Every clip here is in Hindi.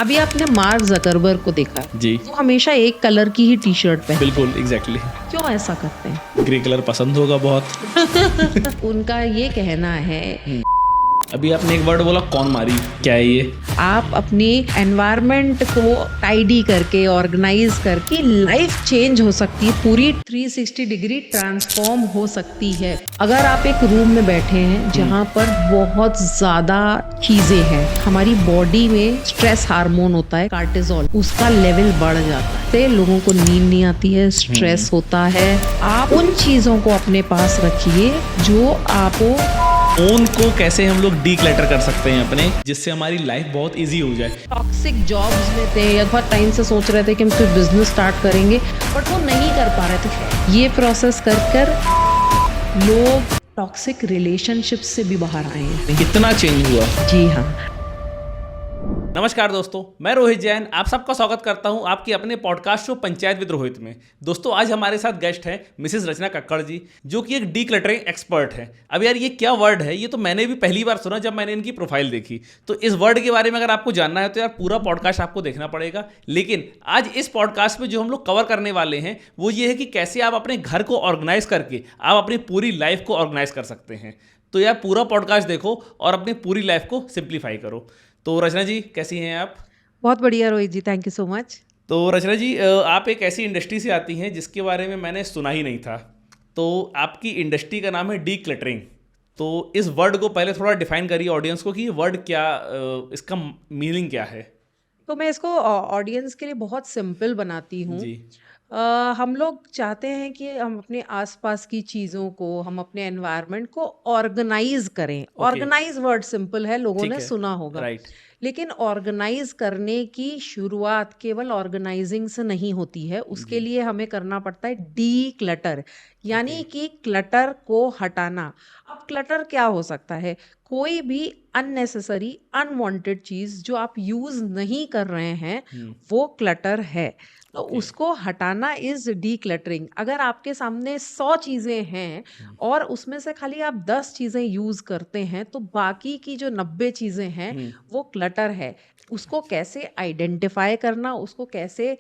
अभी आपने मार्क जकरबर्ग को देखा है जी वो हमेशा एक कलर की ही टी शर्ट पहनते बिल्कुल एग्जैक्टली क्यों ऐसा करते हैं? exactly. ग्रे कलर पसंद होगा बहुत। उनका ये कहना है अभी आपने एक वर्ड बोला कौन मारी, क्या है ये? आप अपनी एनवायरनमेंट को टाइडी करके ऑर्गेनाइज करके लाइफ चेंज हो सकती है, पूरी 360 डिग्री ट्रांसफॉर्म हो सकती है। अगर आप एक रूम में बैठे हैं जहाँ पर बहुत ज्यादा चीजें हैं, हमारी बॉडी में स्ट्रेस हार्मोन होता है कार्टिसोल, उसका लेवल बढ़ जाता है, तो लोगों को नींद नहीं आती है, स्ट्रेस होता है। आप उन चीजों को अपने पास रखिए जो आपको फोन को कैसे हम लोग डीक्लटर कर सकते हैं अपने, जिससे हमारी लाइफ बहुत इजी हो जाए। टॉक्सिक जॉब्स में थे या बहुत टाइम से सोच रहे थे कि हम कोई बिजनेस स्टार्ट करेंगे बट वो नहीं कर पा रहे थे। ये प्रोसेस कर लोग टॉक्सिक रिलेशनशिप से भी बाहर आए हैं। कितना चेंज हुआ। जी हाँ। नमस्कार दोस्तों, मैं रोहित जैन आप सबका स्वागत करता हूं आपके अपने podcast show panchayat with Rohit में। दोस्तों आज हमारे साथ गेस्ट हैं मिसेस रचना कक्कड़ जी, जो कि एक डीक्लटरिंग एक्सपर्ट हैं। अब यार ये क्या वर्ड है, ये तो मैंने भी पहली बार सुना जब मैंने इनकी प्रोफाइल देखी। तो इस वर्ड के बारे में अगर आपको जानना है तो यार पूरा पॉडकास्ट आपको देखना पड़ेगा। लेकिन आज इस पॉडकास्ट में जो हम लोग कवर करने वाले हैं वो ये है कि कैसे आप अपने घर को ऑर्गेनाइज करके आप अपनी पूरी लाइफ को ऑर्गेनाइज कर सकते हैं। तो यार पूरा पॉडकास्ट देखो और अपनी पूरी लाइफ को सिंप्लीफाई करो। तो रचना जी कैसी हैं आप? बहुत बढ़िया रोहित जी, थैंक यू सो मच। तो रचना जी आप एक ऐसी इंडस्ट्री से आती हैं जिसके बारे में मैंने सुना ही नहीं था। तो आपकी इंडस्ट्री का नाम है डीक्लटरिंग। तो इस वर्ड को पहले थोड़ा डिफाइन करिए ऑडियंस को कि ये वर्ड क्या, इसका मीनिंग क्या है। तो मैं इसको ऑडियंस के लिए बहुत सिंपल बनाती हूँ। जी हम लोग चाहते हैं कि हम अपने आसपास की चीज़ों को, हम अपने एनवायरनमेंट को ऑर्गेनाइज करें। ऑर्गेनाइज वर्ड सिंपल है, लोगों ठीक ने है, सुना होगा। राइट। लेकिन ऑर्गेनाइज करने की शुरुआत केवल ऑर्गेनाइजिंग से नहीं होती है, उसके जी लिए हमें करना पड़ता है डी क्लटर, यानी ओके कि क्लटर को हटाना। अब क्लटर क्या हो सकता है? कोई भी अननेसेसरी अनवांटेड चीज जो आप यूज नहीं कर रहे हैं वो क्लटर है। तो ओके उसको हटाना इज डी क्लटरिंग। अगर आपके सामने 100 चीजें हैं और उसमें से खाली आप 10 चीजें यूज करते हैं तो बाकी की जो 90 चीजें हैं वो क्लटर है। उसको कैसे आइडेंटिफाई करना, उसको कैसे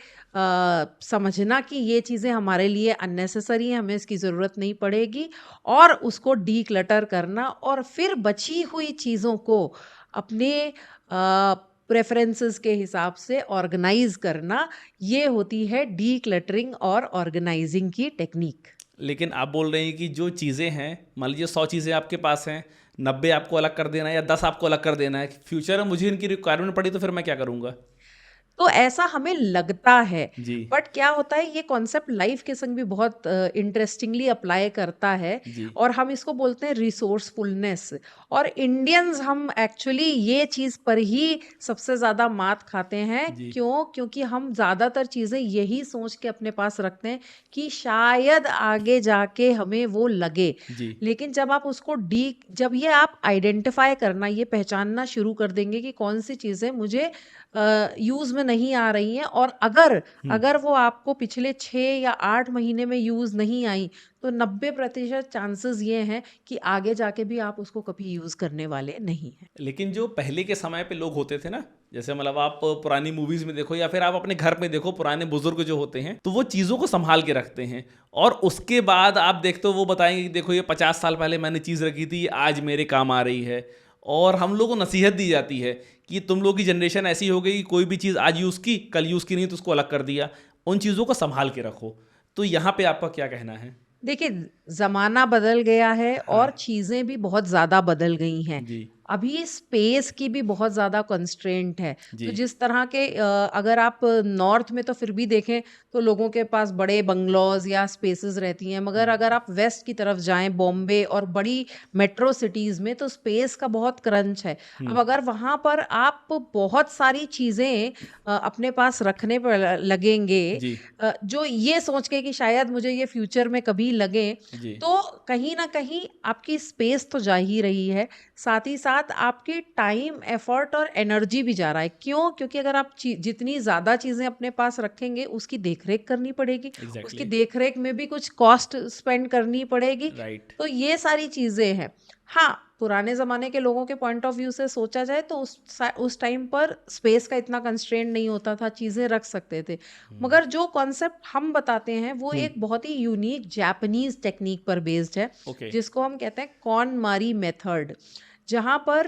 समझना कि ये चीज़ें हमारे लिए अननेसेसरी हैं, हमें इसकी ज़रूरत नहीं पड़ेगी, और उसको डी क्लटर करना और फिर बची हुई चीज़ों को अपने प्रेफरेंसेस के हिसाब से ऑर्गेनाइज करना, ये होती है डी क्लटरिंग और ऑर्गेनाइजिंग की टेक्निक। लेकिन आप बोल रहे हैं कि जो चीज़ें हैं, मान लीजिए 100 चीज़ें आपके पास हैं, 90 आपको अलग कर देना है या 10 आपको अलग कर देना है। फ्यूचर में मुझे इनकी रिक्वायरमेंट पड़ी तो फिर मैं क्या करूँगा? तो ऐसा हमें लगता है, जी बट क्या होता है, ये कॉन्सेप्ट लाइफ के संग भी बहुत इंटरेस्टिंगली अप्लाई करता है जी और हम इसको बोलते हैं रिसोर्सफुलनेस। और इंडियंस हम एक्चुअली ये चीज़ पर ही सबसे ज़्यादा मात खाते हैं। जी क्यों? क्योंकि हम ज़्यादातर चीज़ें यही सोच के अपने पास रखते हैं कि शायद आगे जाके हमें वो लगे। जी लेकिन जब ये आप आइडेंटिफाई करना, ये पहचानना शुरू कर देंगे कि कौन सी चीज़ें मुझे यूज में नहीं आ रही हैं, और अगर वो आपको पिछले 6 या 8 महीने में यूज नहीं आई तो 90% चांसेस ये हैं कि आगे जाके भी आप उसको कभी यूज करने वाले नहीं हैं। लेकिन जो पहले के समय पे लोग होते थे ना, जैसे मतलब आप पुरानी मूवीज में देखो या फिर आप अपने घर में देखो, पुराने बुजुर्ग जो होते हैं तो वो चीज़ों को संभाल के रखते हैं। और उसके बाद आप देखते हो वो बताएंगे कि देखो ये 50 साल पहले मैंने चीज़ रखी थी, ये आज मेरे काम आ रही है। और हम लोगों को नसीहत दी जाती है कि तुम लोग की जनरेशन ऐसी हो गई कि कोई भी चीज़ आज यूज़ की, कल यूज़ की नहीं तो उसको अलग कर दिया। उन चीज़ों को संभाल के रखो। तो यहाँ पे आपका क्या कहना है? देखिए, जमाना बदल गया है हाँ और चीजें भी बहुत ज्यादा बदल गई हैं। जी अभी स्पेस की भी बहुत ज्यादा कंस्ट्रेंट है। तो जी जिस तरह के अगर आप नॉर्थ में तो फिर भी देखें तो लोगों के पास बड़े बंगलोज या स्पेसेस रहती हैं, मगर अगर आप वेस्ट की तरफ जाएं, बॉम्बे और बड़ी मेट्रो सिटीज में, तो स्पेस का बहुत क्रंच है। अब अगर वहां पर आप बहुत सारी चीजें अपने पास रखने पर लगेंगे, जी जो ये सोच के कि शायद मुझे ये फ्यूचर में कभी लगे, जी तो कहीं ना कहीं आपकी स्पेस तो जा ही रही है, साथ ही साथ आपकी टाइम, एफर्ट और एनर्जी भी जा रहा है। क्यों? क्योंकि अगर आप जितनी ज़्यादा चीज़ें अपने पास रखेंगे उसकी देखरेख करनी पड़ेगी, उसकी एग्जैक्टली देखरेख में भी कुछ कॉस्ट स्पेंड करनी पड़ेगी। राइट तो ये सारी चीज़ें हैं। हाँ, पुराने ज़माने के लोगों के पॉइंट ऑफ व्यू से सोचा जाए तो उस टाइम पर स्पेस का इतना कंस्ट्रेंट नहीं होता था, चीज़ें रख सकते थे। मगर जो कॉन्सेप्ट हम बताते हैं वो एक बहुत ही यूनिक जापानीज टेक्निक पर बेस्ड है, ओके। जिसको हम कहते हैं कॉन मारी मेथड। जहाँ पर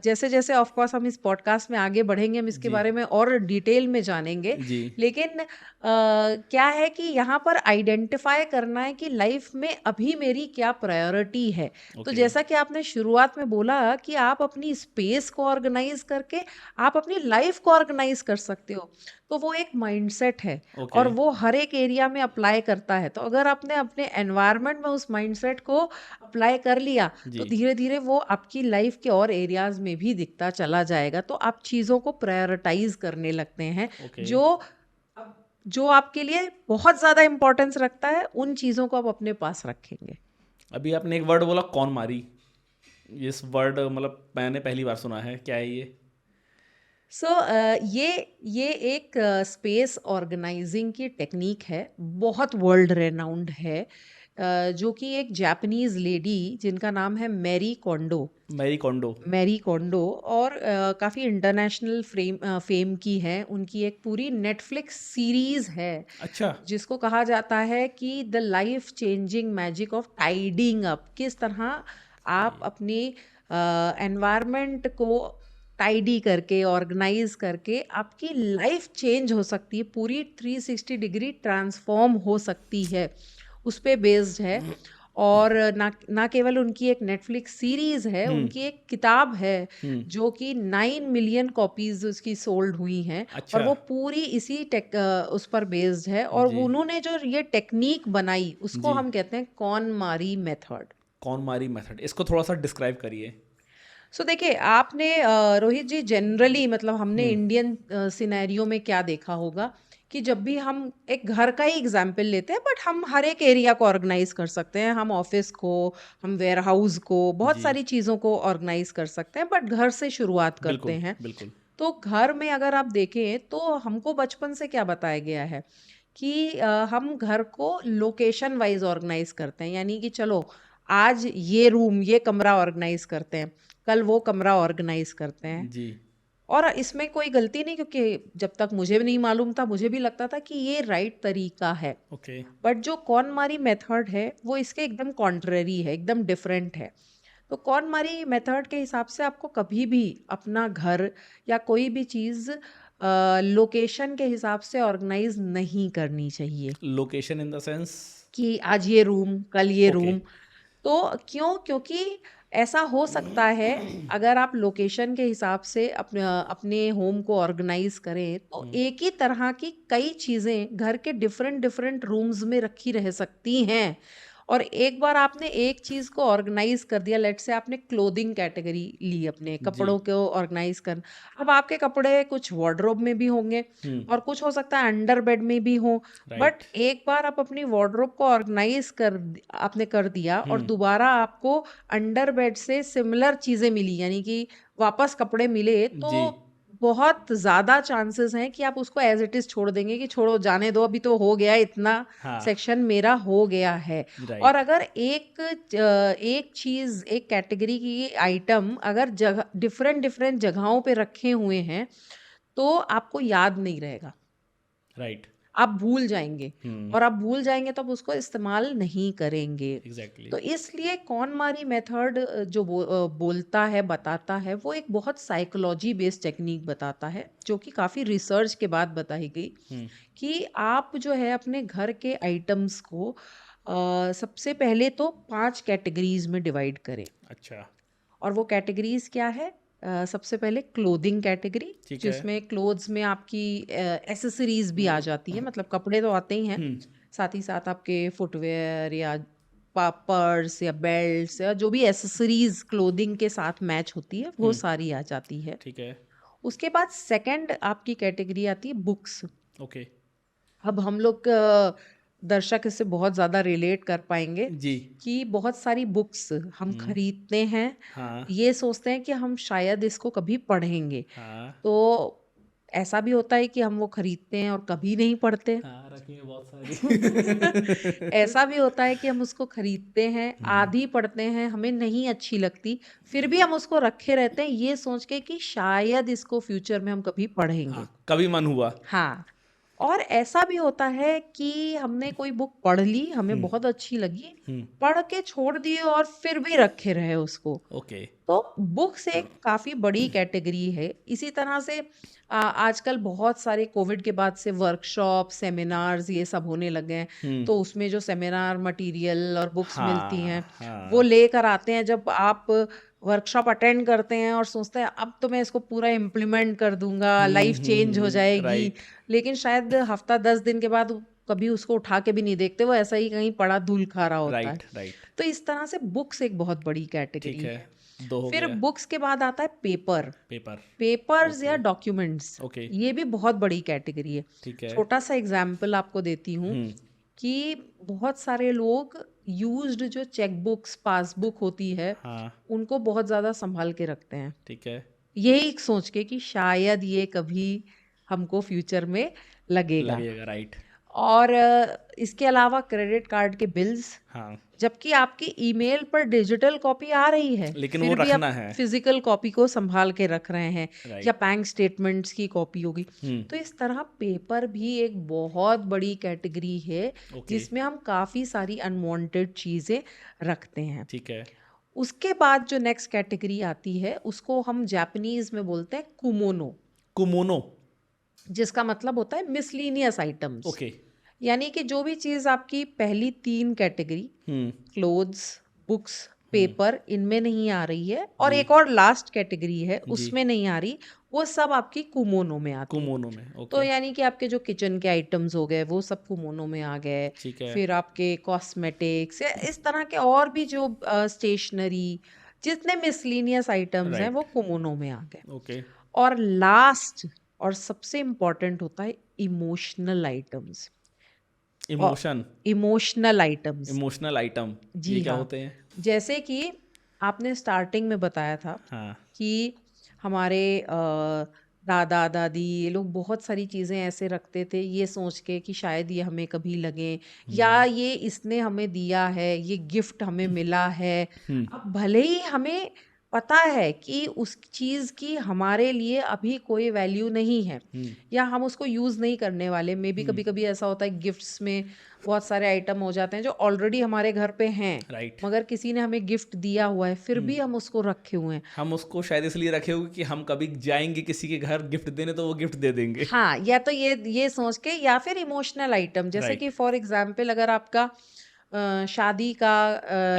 जैसे जैसे ऑफ कोर्स हम इस पॉडकास्ट में आगे बढ़ेंगे, हम इसके जी बारे में और डिटेल में जानेंगे, जी लेकिन क्या है कि यहाँ पर आइडेंटिफाई करना है कि लाइफ में अभी मेरी क्या प्रायोरिटी है। तो ओके। जैसा कि आपने शुरुआत में बोला कि आप अपनी स्पेस को ऑर्गेनाइज करके आप अपनी लाइफ को ऑर्गेनाइज कर सकते हो, तो वो एक माइंडसेट है ओके। और वो हर एक एरिया में अप्लाई करता है। तो अगर आपने अपने एनवायरनमेंट में उस माइंडसेट को अप्लाई कर लिया जी तो धीरे धीरे वो आपकी लाइफ के और एरियाज में भी दिखता चला जाएगा। तो आप चीज़ों को प्रायोरिटाइज करने लगते हैं, ओके। जो जो आपके लिए बहुत ज़्यादा इम्पोर्टेंस रखता है, उन चीज़ों को आप अपने पास रखेंगे। अभी आपने एक वर्ड बोला कौन मारी, इस वर्ड मतलब मैंने पहली बार सुना है, क्या है ये? सो ये एक स्पेस ऑर्गेनाइजिंग की टेक्निक है, बहुत वर्ल्ड रेनाउंड है, जो कि एक जापानीज लेडी जिनका नाम है मैरी कोंडो। मैरी कोंडो। मैरी कोंडो और काफ़ी इंटरनेशनल फेम की है। उनकी एक पूरी नेटफ्लिक्स सीरीज है अच्छा। जिसको कहा जाता है कि the life changing magic of tidying up. किस तरह आप अपनी एनवायरनमेंट को टाइडी करके ऑर्गेनाइज करके आपकी लाइफ चेंज हो सकती है, पूरी 360 डिग्री ट्रांसफॉर्म हो सकती है, उस पे बेस्ड है। और ना ना केवल उनकी एक नेटफ्लिक्स सीरीज है, उनकी एक किताब है जो कि 9 मिलियन कॉपीज उसकी सोल्ड हुई हैं। और अच्छा। वो पूरी इसी उस पर बेस्ड है। और जी उन्होंने जो ये टेक्निक बनाई उसको जी। हम कहते हैं कॉन मारी मेथड। कौन मारी मेथड, इसको थोड़ा सा डिस्क्राइब करिए। सो देखिए, आपने रोहित जी जनरली मतलब हमने इंडियन सिनेरियो में क्या देखा होगा कि जब भी हम एक घर का ही एग्जाम्पल लेते हैं, बट हम हर एक एरिया को ऑर्गेनाइज कर सकते हैं, हम ऑफिस को, हम वेयर हाउस को, बहुत जी सारी चीज़ों को ऑर्गेनाइज कर सकते हैं, बट घर से शुरुआत करते बिल्कुल हैं। बिल्कुल। तो घर में अगर आप देखें तो हमको बचपन से क्या बताया गया है कि हम घर को लोकेशन वाइज ऑर्गेनाइज करते हैं, यानी कि चलो आज ये रूम ये कमरा ऑर्गेनाइज करते हैं, कल वो कमरा ऑर्गेनाइज करते हैं। जी और इसमें कोई गलती नहीं, क्योंकि जब तक मुझे भी नहीं मालूम था मुझे भी लगता था कि ये राइट तरीका है। ओके। बट जो कॉनमारी मेथड है वो इसके एकदम कॉन्ट्ररी है, एकदम डिफरेंट है। तो कॉनमारी मेथड के हिसाब से आपको कभी भी अपना घर या कोई भी चीज़ लोकेशन के हिसाब से ऑर्गेनाइज नहीं करनी चाहिए लोकेशन इन द सेंस? कि आज ये रूम कल ये ओके। रूम। तो क्यों? क्योंकि ऐसा हो सकता है अगर आप लोकेशन के हिसाब से अपने अपने होम को ऑर्गेनाइज करें तो एक ही तरह की कई चीज़ें घर के डिफरेंट डिफरेंट रूम्स में रखी रह सकती हैं। और एक बार आपने एक चीज़ को ऑर्गेनाइज कर दिया, लेट से आपने क्लोथिंग कैटेगरी ली, अपने जी। कपड़ों को ऑर्गेनाइज कर, अब आपके कपड़े कुछ वार्डरोब में भी होंगे और कुछ हो सकता है अंडर बेड में भी हो। But right. एक बार आप अपनी वार्डरोब को ऑर्गेनाइज आपने कर दिया और दोबारा आपको अंडर बेड से सिमिलर चीजें मिली, यानी कि वापस कपड़े मिले, जी तो बहुत ज्यादा चांसेस हैं कि आप उसको एज इट इज छोड़ देंगे कि छोड़ो जाने दो, अभी तो हो गया, इतना हाँ। सेक्शन मेरा हो गया है। और राइट। अगर एक चीज एक कैटेगरी की आइटम अगर जगह डिफरेंट डिफरेंट जगहों पे रखे हुए हैं तो आपको याद नहीं रहेगा, राइट। आप भूल जाएंगे। और आप भूल जाएंगे तो आप उसको इस्तेमाल नहीं करेंगे। एग्जैक्टली। तो इसलिए कॉनमारी मेथड जो बोलता है बताता है वो एक बहुत साइकोलॉजी बेस्ड टेक्निक बताता है, जो कि काफ़ी रिसर्च के बाद बताई गई कि आप जो है अपने घर के आइटम्स को सबसे पहले तो 5 कैटेगरीज में डिवाइड करें। अच्छा। और वो कैटेगरीज क्या है? सबसे पहले क्लोथिंग कैटेगरी, ठीक है। जिसमें क्लोथ्स में आपकी एसेसरीज भी आ जाती है, मतलब कपड़े तो आते ही हैं, साथ ही साथ आपके फुटवेयर या पर्स या बेल्ट्स या जो भी एसेसरीज क्लोथिंग के साथ मैच होती है वो सारी आ जाती है। ठीक है। उसके बाद सेकंड आपकी कैटेगरी आती है बुक्स। ओके। अब हम लोग दर्शक इससे बहुत ज़्यादा रिलेट कर पाएंगे जी। कि बहुत सारी बुक्स हम खरीदते हैं, हाँ ये सोचते हैं कि हम शायद इसको कभी पढ़ेंगे। हाँ। तो ऐसा भी होता है कि हम वो खरीदते हैं और कभी नहीं पढ़ते। हाँ, रखी है बहुत सारी। ऐसा भी होता है कि हम उसको खरीदते हैं, आधी पढ़ते हैं, हमें नहीं अच्छी लगती, फिर भी हम उसको रखे रहते हैं ये सोच के कि शायद इसको फ्यूचर में हम कभी पढ़ेंगे। हाँ, कभी मन हुआ। हाँ, और ऐसा भी होता है कि हमने कोई बुक पढ़ ली, हमें बहुत अच्छी लगी, पढ़ के छोड़ दिए और फिर भी रखे रहे उसको। ओके। तो बुक्स एक काफ़ी बड़ी कैटेगरी है। इसी तरह से आजकल बहुत सारे कोविड के बाद से वर्कशॉप, सेमिनार्स ये सब होने लगे हैं। तो उसमें जो सेमिनार मटेरियल और बुक्स मिलती हाँ हैं, वो हाँ। लेकर आते हैं। जब आप वर्कशॉप अटेंड करते हैं और सोचते हैं अब तो मैं इसको पूरा इम्प्लीमेंट कर दूंगा, लाइफ चेंज हो जाएगी, राइट लेकिन शायद हफ्ता 10 दिन के बाद कभी उसको उठा के भी नहीं देखते, वो ऐसा ही कहीं पड़ा धूल खा रहा होता है। Right right. तो इस तरह से बुक्स एक बहुत बड़ी ठीक कैटेगरी है, है। 2 हो फिर गया। बुक्स के बाद आता है पेपर। पेपर। पेपर्स या ओके डॉक्यूमेंट्स, ओके। ये भी बहुत बड़ी कैटेगरी है। ठीक है। छोटा सा एग्जाम्पल आपको देती हूँ कि बहुत सारे लोग यूज्ड जो चेक बुक्स, पासबुक होती है, हाँ। उनको बहुत ज़्यादा संभाल के रखते हैं, ठीक है। यही सोच के कि शायद ये कभी हमको फ्यूचर में लगेगा। लगेगा, राइट। और इसके अलावा क्रेडिट कार्ड के बिल्स, हाँ, जबकि आपकी ईमेल पर डिजिटल कॉपी आ रही है, लेकिन वो फिर भी आप रखना है। फिजिकल कॉपी को संभाल के रख रहे हैं, या राइट। बैंक स्टेटमेंट्स की कॉपी होगी। तो इस तरह पेपर भी एक बहुत बड़ी कैटेगरी है ओके। जिसमें हम काफ़ी सारी अनवांटेड चीज़ें रखते हैं। ठीक है। उसके बाद जो नेक्स्ट कैटेगरी आती है उसको हम जापानीज में बोलते हैं कुमोनो, कुमोनो। जिसका मतलब होता है मिसलीनियस आइटम्स। ओके। यानी कि जो भी चीज़ आपकी पहली 3 कैटेगरी, क्लोथ्स, बुक्स, पेपर, इनमें नहीं आ रही है, और जी एक और लास्ट कैटेगरी है जी। उसमें नहीं आ रही, वो सब आपकी कुमोनो में आती है। कुमोनो में। तो ओके। यानी कि आपके जो किचन के आइटम्स हो गए वो सब कुमोनो में आ गए। ठीक है। फिर आपके कॉस्मेटिक्स या इस तरह के और भी जो स्टेशनरी, जितने मिसलीनियस आइटम्स हैं राइट। वो कुमोनो में आ गए। ओके। और लास्ट और सबसे इम्पोर्टेंट होता है इमोशनल आइटम्स। और emotion. Emotional items, emotional item. ये जी क्या हाँ, होते हैं? जैसे कि आपने स्टार्टिंग में बताया था हाँ। कि हमारे दादा दादी ये लोग बहुत सारी चीज़ें ऐसे रखते थे ये सोच के कि शायद ये हमें कभी लगे, या ये इसने हमें दिया है, ये गिफ्ट हमें मिला है। अब भले ही हमें पता है कि उस चीज़ की हमारे लिए अभी कोई वैल्यू नहीं है, या हम उसको यूज़ नहीं करने वाले, मे बी कभी कभी ऐसा होता है गिफ्ट्स में बहुत सारे आइटम हो जाते हैं जो ऑलरेडी हमारे घर पे हैं, राइट। मगर किसी ने हमें गिफ्ट दिया हुआ है, फिर भी हम उसको रखे हुए हैं। हम उसको शायद इसलिए रखे होंगे कि हम कभी जाएंगे किसी के घर गिफ्ट देने तो वो गिफ्ट दे देंगे। हाँ, या तो ये सोच के, या फिर इमोशनल आइटम, जैसे राइट। कि फॉर एग्जाम्पल अगर आपका शादी का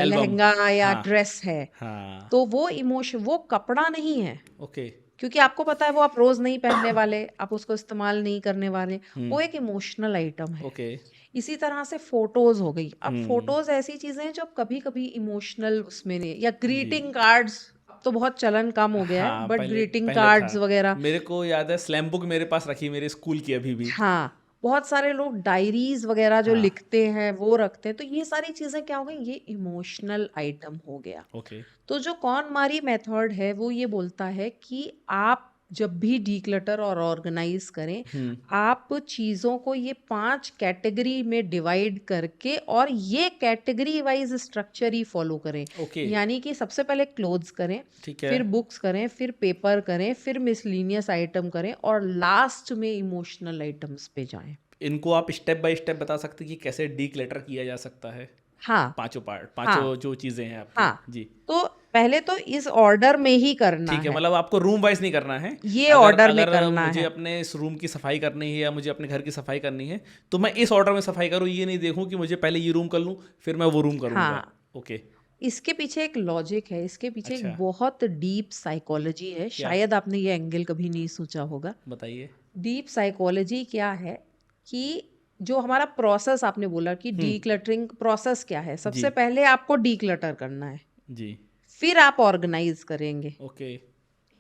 एल्बम। लहंगा या हाँ ड्रेस है, हाँ। तो वो इमोशन, वो कपड़ा नहीं है, ओके। क्योंकि आपको पता है वो आप रोज नहीं पहनने वाले, आप उसको इस्तेमाल नहीं करने वाले, वो एक इमोशनल आइटम है। ओके। इसी तरह से फोटोज हो गई। अब फोटोज ऐसी चीजें हैं जो कभी कभी इमोशनल उसमें नहीं, या जी। ग्रीटिंग कार्ड्स, अब तो बहुत चलन कम हो गया है, हाँ, बट पहले ग्रीटिंग पहले था। कार्ड्स वगैरह। मेरे को याद है स्लैम बुक मेरे पास रखी मेरे स्कूल की अभी भी। हाँ, बहुत सारे लोग डायरीज वगैरह जो हाँ। लिखते हैं वो रखते हैं। तो ये सारी चीजें क्या हो गई, ये इमोशनल आइटम हो गया। ओके। तो जो कौन मारी मेथड है वो ये बोलता है कि आप जब भी डीक्लटर और ऑर्गेनाइज करें, आप चीज़ों को ये 5 कैटेगरी में डिवाइड करके और ये कैटेगरी वाइज स्ट्रक्चर ही फॉलो करें। ओके। यानी कि सबसे पहले क्लोथ्स करें, ठीक है। फिर बुक्स करें, फिर पेपर करें, फिर मिसलीनियस आइटम करें, और लास्ट में इमोशनल आइटम्स पे जाएं। इनको आप स्टेप बाय स्टेप बता सकते हैं कि कैसे डीक्लटर किया जा सकता है? हाँ, पांचों पार्ट, हाँ, पांचों जो चीजें हैं आपकी। हाँ। जी। तो पहले तो इस ऑर्डर में ही करना ठीक है, है, मतलब आपको रूम वाइज नहीं करना है। ये अगर ऑर्डर में अगर करना मुझे है। अपने इस रूम की सफाई करनी है या मुझे अपने घर की सफाई करनी है तो मैं इस ऑर्डर में सफाई करूँ, ये नहीं देखूँ कि मुझे पहले ये रूम कर लूँ फिर मैं वो रूम करूँगा। हाँ, ओके। इसके पीछे एक लॉजिक है, इसके पीछे एक अच्छा। बहुत डीप साइकोलॉजी है, क्या? शायद आपने ये एंगल कभी नहीं सोचा होगा। बताइए। डीप साइकोलॉजी क्या है कि जो हमारा प्रोसेस, आपने बोला कि डीक्लटरिंग प्रोसेस क्या है, जी सबसे पहले आपको डीक्लटर करना है, जी। फिर आप ऑर्गेनाइज करेंगे, ओके।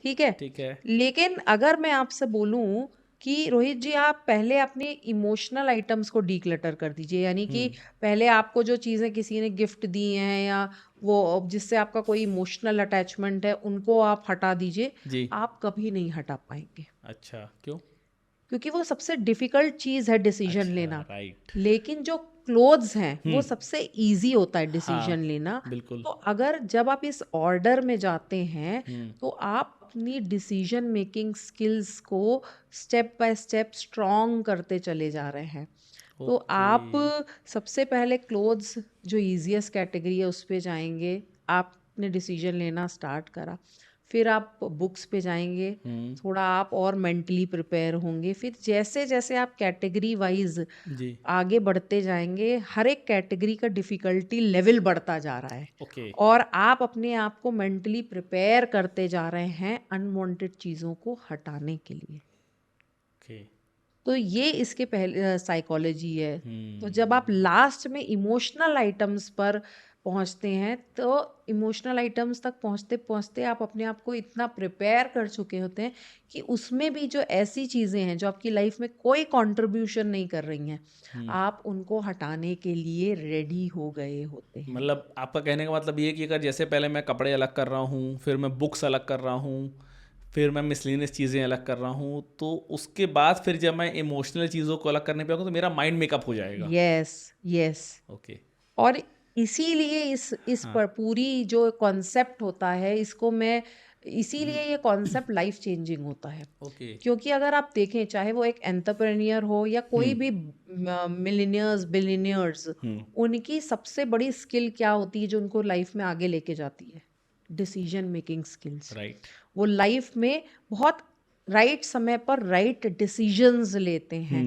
ठीक है। ठीक है। लेकिन अगर मैं आपसे बोलूं कि रोहित जी आप पहले अपने इमोशनल आइटम्स को डीक्लटर कर दीजिए, यानी कि पहले आपको जो चीज़ें किसी ने गिफ्ट दी हैं या वो जिससे आपका कोई इमोशनल अटैचमेंट है, उनको आप हटा दीजिए, जी। आप कभी नहीं हटा पाएंगे। अच्छा, क्यों? क्योंकि वो सबसे डिफिकल्ट चीज है डिसीजन अच्छा, लेना। राइट। लेकिन जो क्लोथ्स हैं वो सबसे इजी होता है हाँ, डिसीजन लेना। बिल्कुल। तो अगर जब आप इस ऑर्डर में जाते हैं हम्म। तो आप अपनी डिसीजन मेकिंग स्किल्स को स्टेप बाय स्टेप स्ट्रॉन्ग करते चले जा रहे हैं। तो ओके। आप सबसे पहले क्लोथ्स जो इजीएस्ट कैटेगरी है उस पे जाएंगे। आपने डिसीजन लेना स्टार्ट करा, फिर आप बुक्स पे जाएंगे, थोड़ा आप और मेंटली प्रिपेयर होंगे। फिर जैसे जैसे आप कैटेगरी वाइज जी। आगे बढ़ते जाएंगे, हर एक कैटेगरी का डिफ़िकल्टी लेवल बढ़ता जा रहा है ओके। और आप अपने आप को मेंटली प्रिपेयर करते जा रहे हैं अनवांटेड चीज़ों को हटाने के लिए। ओके। तो ये इसके पहले साइकोलॉजी है। तो जब आप हम्म। लास्ट में इमोशनल आइटम्स पर पहुंचते हैं तो इमोशनल आइटम्स तक पहुंचते पहुंचते आप अपने आप को इतना प्रिपेयर कर चुके होते हैं कि उसमें भी जो ऐसी चीज़ें हैं जो आपकी लाइफ में कोई कंट्रीब्यूशन नहीं कर रही हैं, आप उनको हटाने के लिए रेडी हो गए होते हैं। मतलब आपका कहने का मतलब ये है कि अगर जैसे पहले मैं कपड़े अलग कर रहा हूँ, फिर मैं बुक्स अलग कर रहा हूँ, फिर मैं मिसलिनियस चीज़ें अलग कर रहा हूँ, तो उसके बाद फिर जब मैं इमोशनल चीज़ों को अलग करने पे आऊँगा तो मेरा माइंड मेकअप हो जाएगा। Yes, yes. ओके। और इसीलिए इस हाँ। पर पूरी जो कॉन्सेप्ट होता है इसको मैं इसीलिए ये कॉन्सेप्ट लाइफ चेंजिंग होता है। ओके। क्योंकि अगर आप देखें चाहे वो एक एंटरप्रेन्योर हो या कोई भी मिलियनियर्स बिलियनियर्स, उनकी सबसे बड़ी स्किल क्या होती है जो उनको लाइफ में आगे लेके जाती है? Decision making skills. राइट। वो लाइफ में बहुत राइट समय पर राइट डिसीजंस लेते हैं।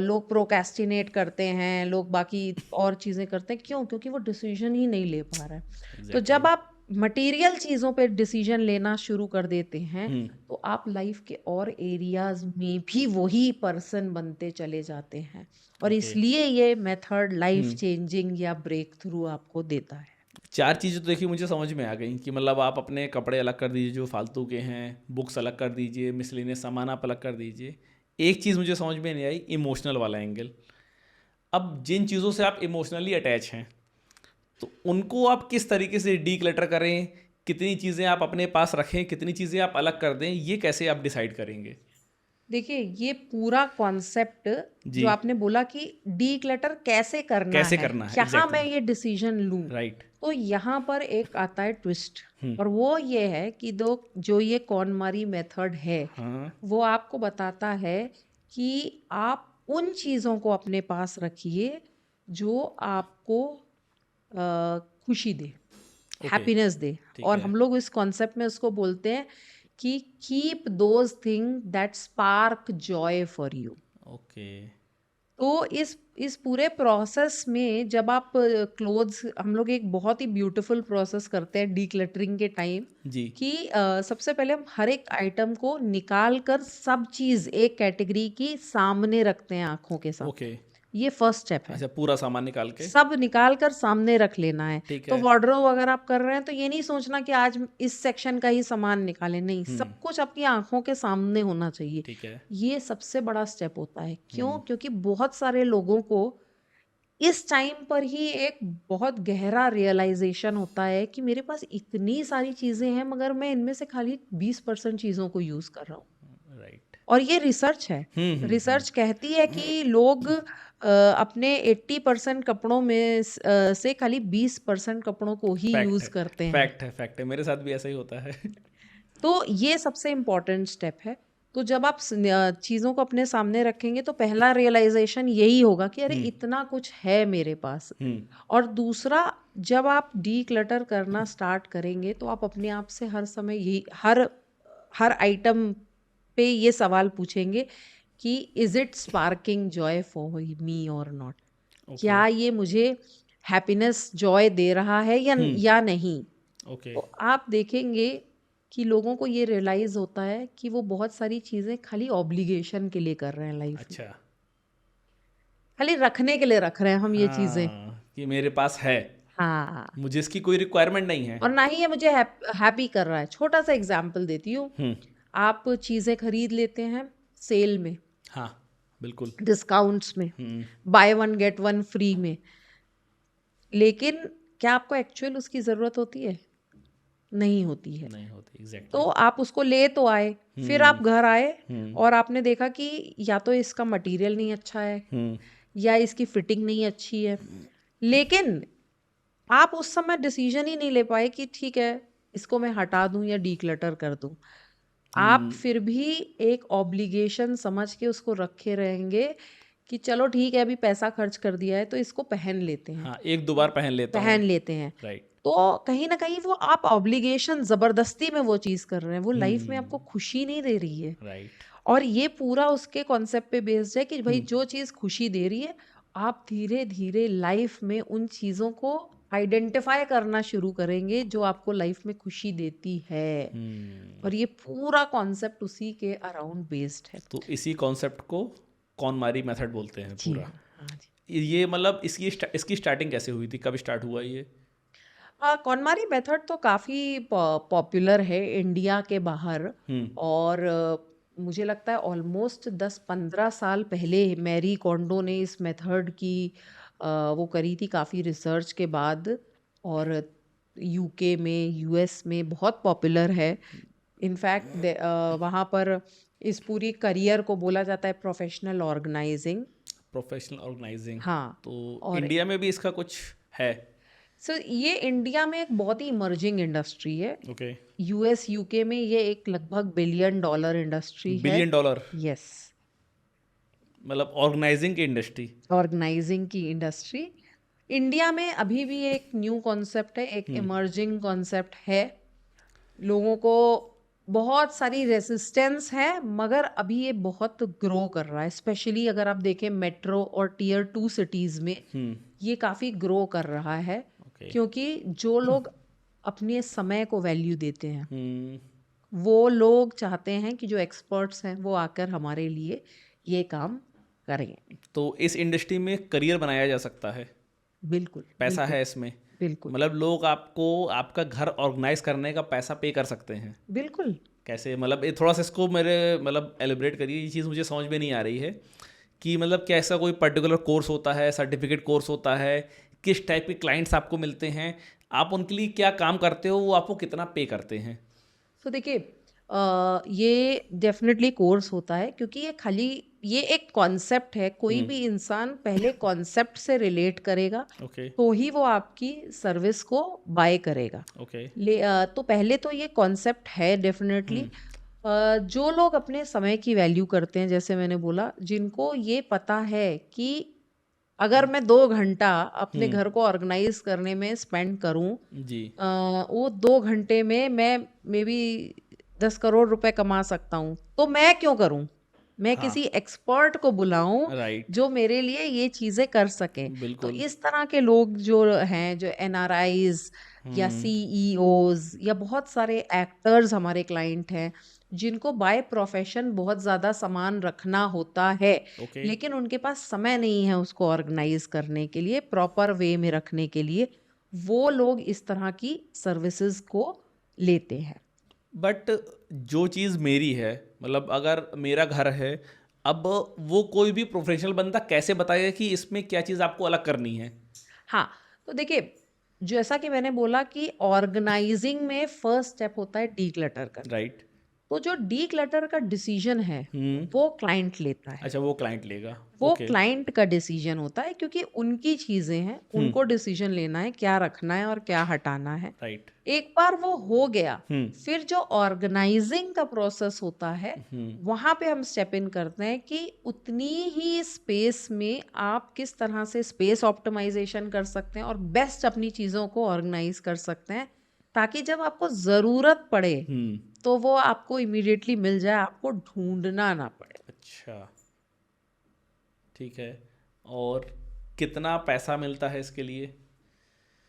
लोग प्रोक्रेस्टिनेट करते हैं, लोग बाकी और चीज़ें करते हैं, क्यों? क्योंकि वो डिसीजन ही नहीं ले पा रहे हैं। तो जब एग्जैक्टली। आप मटेरियल चीज़ों पे डिसीजन लेना शुरू कर देते हैं तो आप लाइफ के और एरियाज में भी वही पर्सन बनते चले जाते हैं और ओके। इसलिए ये मेथड लाइफ चेंजिंग या ब्रेक थ्रू आपको देता है। चार चीज़ें तो देखिए मुझे समझ में आ गई कि मतलब आप अपने कपड़े अलग कर दीजिए जो फालतू के हैं, बुक्स अलग कर दीजिए, मिसलेनियस सामान आप अलग कर दीजिए। एक चीज़ मुझे समझ में नहीं आई, इमोशनल वाला एंगल। अब जिन चीज़ों से आप इमोशनली अटैच हैं तो उनको आप किस तरीके से डी क्लटर करें, कितनी चीज़ें आप अपने पास रखें, कितनी चीज़ें आप अलग कर दें, ये कैसे आप डिसाइड करेंगे? देखिए ये पूरा कॉन्सेप्ट जी। जो आपने बोला कि डीक्लटर कैसे करना कैसे है, करना है, यहाँ मैं एग्जैक्टली। ये डिसीजन लूं, राइट। तो यहाँ पर एक आता है ट्विस्ट। और वो ये है कि दो जो ये कॉनमारी मेथड है हाँ। वो आपको बताता है कि आप उन चीज़ों को अपने पास रखिए जो आपको खुशी दे, ओके। हैप्पीनेस दे। ठीक और है। हम लोग इस कॉन्सेप्ट में उसको बोलते हैं कि keep those thing that spark Joy for you. Okay. तो इस पूरे प्रोसेस में जब आप क्लोथ्स, हम लोग एक बहुत ही ब्यूटीफुल प्रोसेस करते हैं डीक्लटरिंग के टाइम जी। कि सबसे पहले हम हर एक आइटम को निकाल कर सब चीज़ एक कैटेगरी की सामने रखते हैं आंखों के सामने। ओके। ये फर्स्ट स्टेप है। अच्छा, पूरा सामान निकाल के। सब निकाल कर सामने रख लेना है। ठीक तो है। वार्डरोब अगर आप कर रहे हैं तो ये नहीं सोचना कि आज इस सेक्शन का ही सामान निकालें, नहीं, सब कुछ आपकी आंखों के सामने होना चाहिए। ठीक है। ये सबसे बड़ा स्टेप होता है। क्यों? क्योंकि बहुत सारे लोगों को इस टाइम पर ही एक बहुत गहरा रियलाइजेशन होता है कि मेरे पास इतनी सारी चीजें हैं मगर मैं इनमें से खाली 20% चीजों को यूज कर रहा हूँ। राइट। और ये रिसर्च है। रिसर्च कहती है कि लोग अपने 80% कपड़ों में से खाली 20% कपड़ों को ही फैक्ट यूज है। करते हैं। फैक्ट है। फैक्ट है, मेरे साथ भी ऐसा ही होता है। तो ये सबसे इम्पोर्टेंट स्टेप है। तो जब आप चीज़ों को अपने सामने रखेंगे तो पहला रियलाइजेशन यही होगा कि अरे इतना कुछ है मेरे पास। और दूसरा, जब आप डी क्लटर करना स्टार्ट करेंगे तो आप अपने आप से हर समय यही हर हर आइटम पे ये सवाल पूछेंगे कि is it sparking Joy for me और नॉट? ओके। क्या ये मुझे हैप्पीनेस जॉय दे रहा है या नहीं? ओके। तो आप देखेंगे कि लोगों को ये रियलाइज होता है कि वो बहुत सारी चीजें खाली ऑब्लिगेशन के लिए कर रहे हैं लाइफ में, अच्छा। खाली रखने के लिए रख रहे हैं हम ये चीजें। हाँ, कि मेरे पास है, हाँ। मुझे इसकी कोई रिक्वायरमेंट नहीं है। और ना ही ये मुझे हैप्पी कर रहा है। छोटा सा एग्जाम्पल देती हूँ। आप चीजें खरीद लेते हैं सेल में, हाँ, बिल्कुल। डिस्काउंट्स में, by one get one free में, लेकिन क्या आपको एक्चुअल उसकी जरूरत होती है? नहीं होती है। नहीं होती, तो एग्जैक्टली। आप उसको ले तो आए, फिर आप घर आए हम्म। और आपने देखा कि या तो इसका मटेरियल नहीं अच्छा है हम्म। या इसकी फिटिंग नहीं अच्छी है, लेकिन आप उस समय डिसीजन ही नहीं ले पाए कि ठीक है इसको मैं हटा दूं या डीक्लटर कर दूं। आप फिर भी एक ऑब्लिगेशन समझ के उसको रखे रहेंगे कि चलो ठीक है अभी पैसा खर्च कर दिया है तो इसको पहन लेते हैं, हाँ, एक दो बार पहन लेता हूँ। पहन लेते हैं। राइट। तो कहीं ना कहीं वो आप ऑब्लिगेशन जबरदस्ती में वो चीज कर रहे हैं, वो लाइफ में आपको खुशी नहीं दे रही है। राइट। और ये पूरा उसके कॉन्सेप्ट पे बेस्ड है कि भाई जो चीज खुशी दे रही है आप धीरे धीरे लाइफ में उन चीजों को आइडेंटिफाई करना शुरू करेंगे जो आपको लाइफ में खुशी देती है। और ये पूरा कॉन्सेप्ट उसी के अराउंड बेस्ड है। तो इसी कॉन्सेप्ट को कॉनमारी मेथड बोलते हैं जी पूरा। हाँ, हाँ जी। ये मतलब इसकी स्टार्टिंग कैसे हुई थी, कब स्टार्ट हुआ ये? कॉनमारी मेथड तो काफ़ी पॉपुलर है इंडिया के बाहर। और मुझे लगता है ऑलमोस्ट 10-15 साल पहले मैरी कोंडो ने इस मेथड की वो करी थी काफ़ी रिसर्च के बाद। और यूके में, यूएस में बहुत पॉपुलर है। इनफैक्ट वहाँ पर इस पूरी करियर को बोला जाता है प्रोफेशनल ऑर्गेनाइजिंग। Professional organising. हाँ। तो और इंडिया में भी इसका कुछ है? सर ये इंडिया में एक बहुत ही इमर्जिंग इंडस्ट्री है। ओके। यूएस यूके में ये एक लगभग $1 बिलियन इंडस्ट्री है। $1 बिलियन? यस। मतलब ऑर्गेनाइजिंग की इंडस्ट्री? ऑर्गेनाइजिंग की इंडस्ट्री इंडिया में अभी भी एक न्यू कॉन्सेप्ट है, एक इमर्जिंग कॉन्सेप्ट है। लोगों को बहुत सारी रेसिस्टेंस है मगर अभी ये बहुत ग्रो कर रहा है। स्पेशली अगर आप देखें मेट्रो और टियर 2 सिटीज में ये काफ़ी ग्रो कर रहा है। ओके। क्योंकि जो लोग अपने समय को वैल्यू देते हैं हम्म। वो लोग चाहते हैं कि जो एक्सपर्ट्स हैं वो आकर हमारे लिए ये काम करें। तो इस इंडस्ट्री में करियर बनाया जा सकता है? बिल्कुल पैसा बिल्कुल है इसमें? बिल्कुल मतलब लोग आपको आपका घर ऑर्गेनाइज करने का पैसा पे कर सकते हैं? बिल्कुल। कैसे? मतलब ये थोड़ा सा इसको मेरे मतलब एलिब्रेट करिए, ये चीज़ मुझे समझ में नहीं आ रही है कि मतलब क्या ऐसा कोई पर्टिकुलर कोर्स होता है, सर्टिफिकेट कोर्स होता है, किस टाइप के क्लाइंट्स आपको मिलते हैं, आप उनके लिए क्या काम करते हो, वो आपको कितना पे करते हैं? तो देखिए ये डेफिनेटली कोर्स होता है क्योंकि ये खाली ये एक कॉन्सेप्ट है। कोई भी इंसान पहले कॉन्सेप्ट से रिलेट करेगा ओके। तो ही वो आपकी सर्विस को बाय करेगा। ओके। तो पहले तो ये कॉन्सेप्ट है डेफिनेटली। जो लोग अपने समय की वैल्यू करते हैं जैसे मैंने बोला, जिनको ये पता है कि अगर मैं 2 घंटा अपने घर को ऑर्गेनाइज करने में स्पेंड करूं, जी। वो 2 घंटे में मैं मे बी 10 करोड़ रुपए कमा सकता हूँ, तो मैं क्यों करूँ? मैं हाँ। किसी एक्सपर्ट को बुलाऊं राइट। जो मेरे लिए ये चीजें कर सके। तो बिल्कुल। इस तरह के लोग जो हैं, जो एनआरआईज या सीईओज या बहुत सारे एक्टर्स हमारे क्लाइंट हैं जिनको बाय प्रोफेशन बहुत ज्यादा सामान रखना होता है, ओके। लेकिन उनके पास समय नहीं है उसको ऑर्गेनाइज करने के लिए, प्रॉपर वे में रखने के लिए। वो लोग इस तरह की सर्विसेज को लेते हैं। बट जो चीज़ मेरी है, मतलब अगर मेरा घर है, अब वो कोई भी प्रोफेशनल बंदा कैसे बताएगा कि इसमें क्या चीज़ आपको अलग करनी है? हाँ, तो देखिए जैसा कि मैंने बोला कि ऑर्गेनाइजिंग में फर्स्ट स्टेप होता है डीक्लटर करना। राइट। तो जो डीक्लटर का डिसीजन है वो क्लाइंट लेता है। अच्छा, वो क्लाइंट लेगा। वो ओके। क्लाइंट का डिसीजन होता है क्योंकि उनकी चीजें हैं, उनको डिसीजन लेना है क्या रखना है और क्या हटाना है। राइट। एक बार वो हो गया, फिर जो ऑर्गेनाइजिंग का प्रोसेस होता है वहां पे हम स्टेप इन करते हैं कि उतनी ही स्पेस में आप किस तरह से स्पेस ऑप्टिमाइजेशन कर सकते हैं और बेस्ट अपनी चीजों को ऑर्गेनाइज कर सकते हैं, ताकि जब आपको जरूरत पड़े तो वो आपको इमीडिएटली मिल जाए, आपको ढूंढना ना पड़े। अच्छा, ठीक है। और कितना पैसा मिलता है इसके लिए?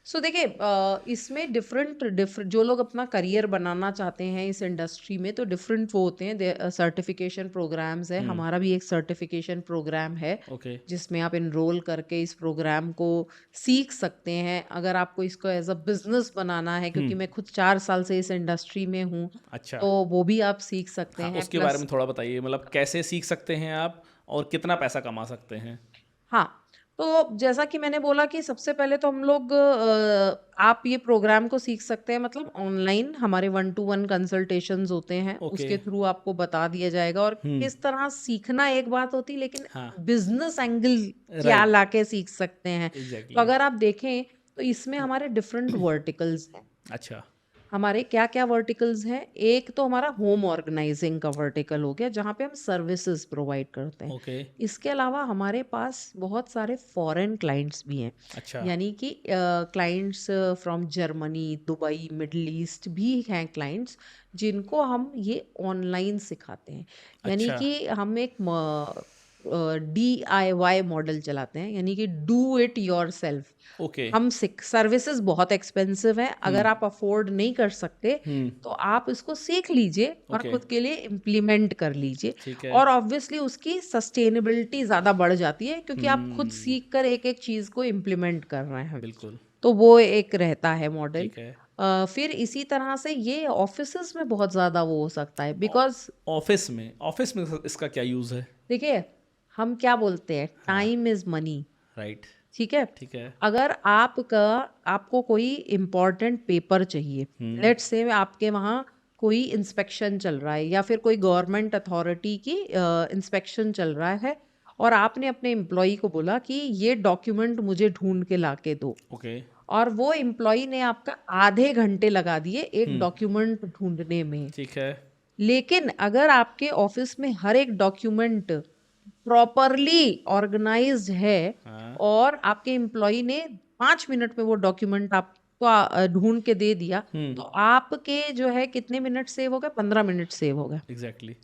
सो देखिए इसमें डिफरेंट डिफरेंट जो लोग अपना करियर बनाना चाहते हैं इस इंडस्ट्री में तो डिफरेंट वो होते हैं। सर्टिफिकेशन प्रोग्राम्स है, हमारा भी एक सर्टिफिकेशन प्रोग्राम है ओके। जिसमें आप इनरोल करके इस प्रोग्राम को सीख सकते हैं। अगर आपको इसको एज अ बिजनेस बनाना है, क्योंकि मैं खुद 4 साल से इस इंडस्ट्री में हूँ, अच्छा। तो वो भी आप सीख सकते हाँ, हैं। उसके बारे प्लस में थोड़ा बताइए, मतलब कैसे सीख सकते हैं आप और कितना पैसा कमा सकते हैं? हाँ, तो जैसा कि मैंने बोला कि सबसे पहले तो हम लोग आप ये प्रोग्राम को सीख सकते हैं, मतलब ऑनलाइन हमारे 1-to-1 कंसल्टेशंस होते हैं, ओके। उसके थ्रू आपको बता दिया जाएगा। और किस तरह सीखना एक बात होती, लेकिन हाँ। बिजनेस एंगल क्या राइट। लाके सीख सकते हैं। तो एग्जैक्टली। अगर आप देखें तो इसमें हमारे डिफरेंट वर्टिकल्स हैं। अच्छा। हमारे क्या क्या वर्टिकल्स हैं? एक तो हमारा होम ऑर्गेनाइजिंग का वर्टिकल हो गया, जहाँ पे हम सर्विसेज प्रोवाइड करते हैं। ओके। इसके अलावा हमारे पास बहुत सारे फॉरेन क्लाइंट्स भी हैं, अच्छा। यानी कि clients from Germany, Dubai, middle east भी हैं क्लाइंट्स, जिनको हम ये ऑनलाइन सिखाते हैं। यानी अच्छा। कि हम एक DIY मॉडल चलाते हैं, यानी कि do it your self. Okay. हम सर्विसेज बहुत एक्सपेंसिव है, अगर आप अफोर्ड नहीं कर सकते तो आप इसको सीख लीजिए और ओके। खुद के लिए इम्प्लीमेंट कर लीजिए। ठीक है। और ऑब्वियसली उसकी सस्टेनेबिलिटी ज़्यादा बढ़ जाती है, क्योंकि आप खुद सीख कर एक एक चीज़ को इम्प्लीमेंट कर रहे हैं। बिल्कुल। तो वो एक रहता है मॉडल। ठीक है। फिर इसी तरह से ये ऑफिसेज में बहुत ज़्यादा वो हो सकता है, बिकॉज ऑफिस में इसका क्या यूज़ है? देखिए, हम क्या बोलते हैं, हाँ। Time is money. राइट। ठीक है। ठीक है। अगर आपको कोई इम्पोर्टेंट पेपर चाहिए, लेट्स से आपके वहाँ कोई इंस्पेक्शन चल रहा है या फिर कोई गवर्नमेंट अथॉरिटी की इंस्पेक्शन चल रहा है, और आपने अपने एम्प्लॉय को बोला कि ये डॉक्यूमेंट मुझे ढूंढ के ला के दो, ओके। और वो एम्प्लॉय ने आपका आधे घंटे लगा दिए एक डॉक्यूमेंट ढूंढने में। ठीक है। लेकिन अगर आपके ऑफिस में हर एक डॉक्यूमेंट प्रॉपरली ऑर्गेनाइज्ड है हाँ। और आपके एम्प्लॉय ने 5 मिनट में वो डॉक्यूमेंट आपको ढूंढ के दे दिया, तो आपके जो है कितने मिनट सेव हो गए? 15 मिनट सेव हो गए। एग्जैक्टली।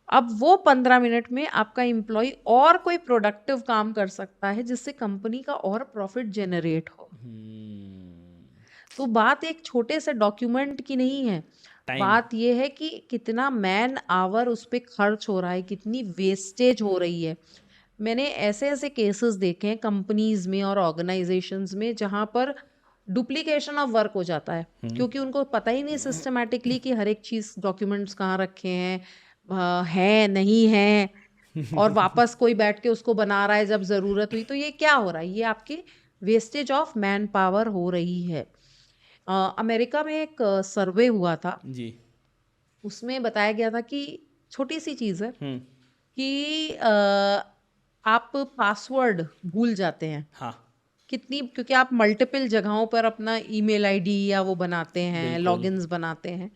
अब वो 15 मिनट में आपका एम्प्लॉय और कोई प्रोडक्टिव काम कर सकता है, जिससे कंपनी का और प्रॉफिट जनरेट हो। तो बात एक छोटे से डॉक्यूमेंट की नहीं है, टाइम। बात यह है कि कितना मैन आवर उस पर खर्च हो रहा है, कितनी वेस्टेज हो रही है। मैंने ऐसे ऐसे केसेस देखे हैं कंपनीज में और ऑर्गेनाइजेशंस में, जहां पर डुप्लीकेशन ऑफ वर्क हो जाता है, क्योंकि उनको पता ही नहीं सिस्टमैटिकली कि हर एक चीज डॉक्यूमेंट्स कहाँ रखे हैं, है नहीं है, और वापस कोई बैठ के उसको बना रहा है जब जरूरत हुई। तो ये क्या हो रहा है? ये आपकी वेस्टेज ऑफ मैन पावर हो रही है। अमेरिका में एक सर्वे हुआ था, जी। उसमें बताया गया था कि छोटी सी चीज़ है कि आप पासवर्ड भूल जाते हैं हाँ। कितनी, क्योंकि आप मल्टीपल जगहों पर अपना ईमेल आईडी या वो बनाते हैं, बिल्कुल। लॉगिन्स बनाते हैं,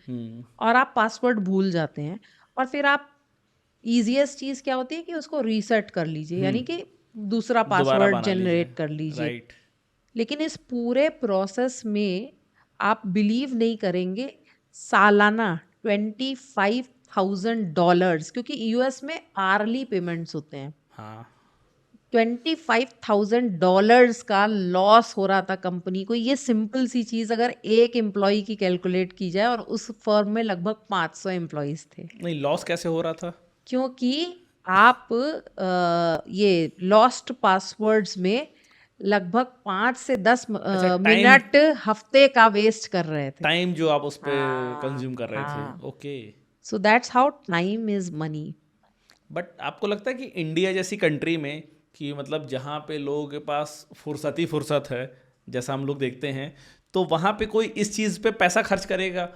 और आप पासवर्ड भूल जाते हैं। और फिर आप इजीएस्ट चीज़ क्या होती है कि उसको रीसेट कर लीजिए, यानी कि दूसरा दोबारा पासवर्ड बना लीजिए। जनरेट कर लीजिए। राइट। लेकिन इस पूरे प्रोसेस में आप बिलीव नहीं करेंगे, सालाना $25,000, क्योंकि यूएस में आर्ली पेमेंट्स होते हैं, हाँ। $25,000 का लॉस हो रहा था कंपनी को। ये सिंपल सी चीज अगर एक एम्प्लॉय की कैलकुलेट की जाए, और उस फर्म में लगभग 500 एम्प्लॉयज थे। नहीं, लॉस कैसे हो रहा था? क्योंकि आप ये लॉस्ट पासवर्ड्स में लगभग 5 से 10 अच्छा, टाइम। मिनट हफ्ते का वेस्ट कर रहे थे। टाइम जो आप उस पे हाँ, कंज्यूम कर रहे थे। हाँ। Okay. So that's how time is money. But आपको लगता है कि इंडिया जैसी कंट्री में, कि मतलब जहाँ पे लोगों के पास फुर्सत ही फुर्सत है, जैसा हम लोग देखते हैं, तो वहाँ पे कोई इस चीज़ पे पैसा खर्च करेगा?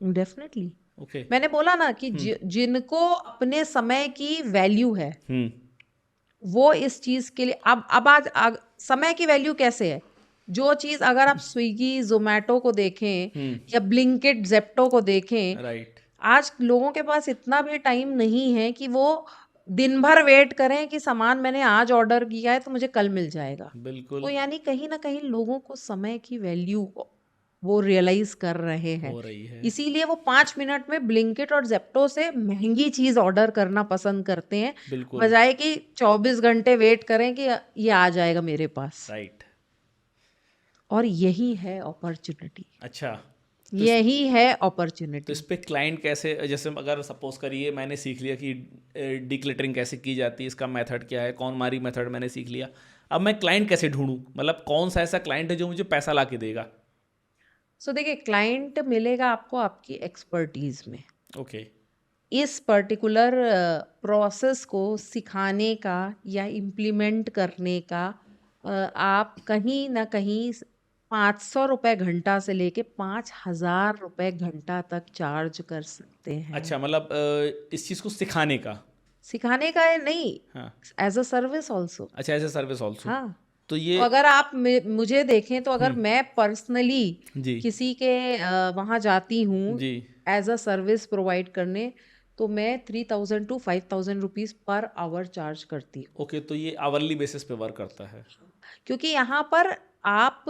डेफिनेटली। ओके। मैंने बोला ना कि जिनको अपने समय की वैल्यू है, वो इस चीज के लिए अब समय की वैल्यू कैसे है? जो चीज अगर आप स्विगी जोमेटो को देखें या ब्लिंकिट जेप्टो को देखें, राइट। आज लोगों के पास इतना भी टाइम नहीं है कि वो दिन भर वेट करें कि सामान मैंने आज ऑर्डर किया है तो मुझे कल मिल जाएगा। बिल्कुल। तो यानी कहीं ना कहीं लोगों को समय की वैल्यू वो रियलाइज कर रहे हैं, हो रही है। इसीलिए वो 5 मिनट में ब्लिंकिट और जेप्टो से महंगी चीज ऑर्डर करना पसंद करते हैं, बिल्कुल। बजाय कि 24 घंटे वेट करें कि ये आ जाएगा मेरे पास। राइट। और यही है अपॉर्चुनिटी, अच्छा। तो यही है तो अपॉर्चुनिटी। इस पे क्लाइंट कैसे, जैसे अगर सपोज करिए मैंने सीख लिया कि डिक्लटरिंग कैसे की जाती है, इसका मेथड क्या है, कौन मारी मेथड मैंने सीख लिया, अब मैं क्लाइंट कैसे ढूंढूं? मतलब कौन सा ऐसा क्लाइंट है जो मुझे पैसा ला के देगा? सो देखिए, क्लाइंट मिलेगा आपको आपकी एक्सपर्टीज में। ओके। इस पर्टिकुलर प्रोसेस को सिखाने का या इम्प्लीमेंट करने का आप कहीं ना कहीं 500 रुपए घंटा से लेके 5,000 रुपए घंटा तक चार्ज कर सकते हैं। अच्छा, मतलब इस चीज़ को सिखाने का। सिखाने का है नहीं, हाँ। As a service also. अच्छा, एज ए सर्विस ऑल्सो। हाँ, तो तो ये अगर आप मुझे देखें तो अगर मैं पर्सनली जी किसी के वहाँ जाती हूँ जी एज अ सर्विस प्रोवाइड करने, तो मैं 3,000 to 5,000 rupees per hour charge करती हूँ। ओके, तो ये आवरली बेसिस पे वर्क करता है। क्योंकि यहाँ पर आप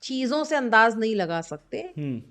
चीज़ों से अंदाज नहीं लगा सकते, हम्म।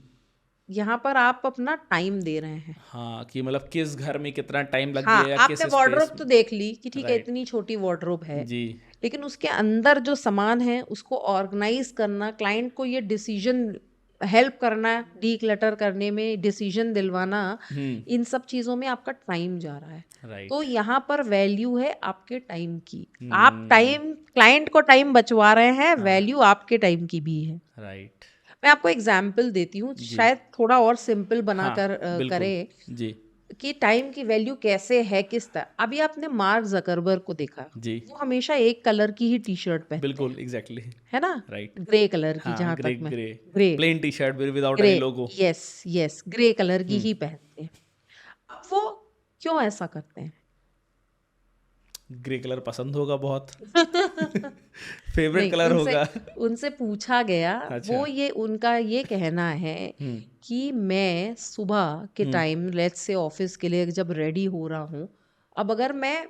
यहाँ पर आप अपना टाइम दे रहे हैं। हाँ, कि मतलब किस घर में कितना टाइम लग हाँ, गया या किस आपने स्पेस वार्डरोब तो में। देख ली कि ठीक है राइट। इतनी छोटी वार्डरोब है, जी। लेकिन उसके अंदर जो सामान है उसको ऑर्गेनाइज करना, क्लाइंट को ये डिसीजन हेल्प करना, डीक्लटर करने में डिसीजन दिलवाना, इन सब चीज़ों में आपका टाइम जा रहा है। तो राइट। यहाँ पर वैल्यू है आपके टाइम की। आप टाइम, क्लाइंट को टाइम बचवा रहे हैं, वैल्यू आपके टाइम की भी है। राइट। मैं आपको एग्जाम्पल देती हूँ, जी। शायद थोड़ा और सिंपल हाँ, बनाकर बिल्कुल। करें जी। कि टाइम की वैल्यू कैसे है, किस तरह। अभी आपने मार्क जकरबर्ग को देखा, जी। वो हमेशा एक कलर की ही टी शर्ट पहनते हैं, बिल्कुल, एग्जैक्टली। है ना? राइट। ग्रे कलर की, हाँ, जहां ग्रे तक मैं, grey grey, plain T shirt without grey, any logo. Yes yes, grey colour की ही पहनते हैं। अब वो क्यों ऐसा करते हैं? ग्रे कलर पसंद होगा बहुत। फेवरेट नहीं, कलर उनसे होगा। उनसे पूछा गया, अच्छा। वो ये उनका ये कहना है कि मैं सुबह के टाइम लेट्स से ऑफिस के लिए जब रेडी हो रहा हूँ, अब अगर मैं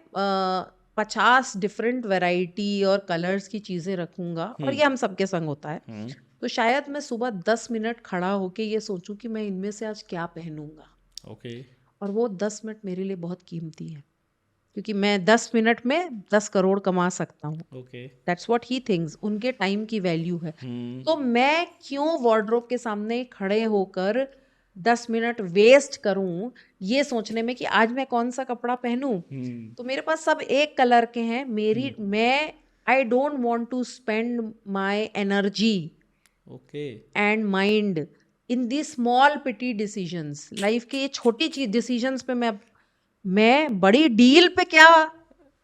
50 डिफरेंट वैरायटी और कलर्स की चीज़ें रखूंगा, और ये हम सबके संग होता है, तो शायद मैं सुबह 10 मिनट खड़ा होके ये सोचूं कि मैं इनमें से आज क्या पहनूंगा, ओके। और वो 10 मिनट मेरे लिए बहुत कीमती है, क्योंकि मैं 10 मिनट में 10 करोड़ कमा सकता हूँ। Okay. That's what he thinks, उनके टाइम की वैल्यू है। तो मैं क्यों वार्डरोब के सामने खड़े होकर 10 मिनट वेस्ट करूं ये सोचने में कि आज मैं कौन सा कपड़ा पहनूं? तो मेरे पास सब एक कलर के हैं, मैं I don't want to spend my energy okay. And mind in the small petty decisions. Life के ये छोटी चीज डिसीजंस पे मैं बड़ी डील पे क्या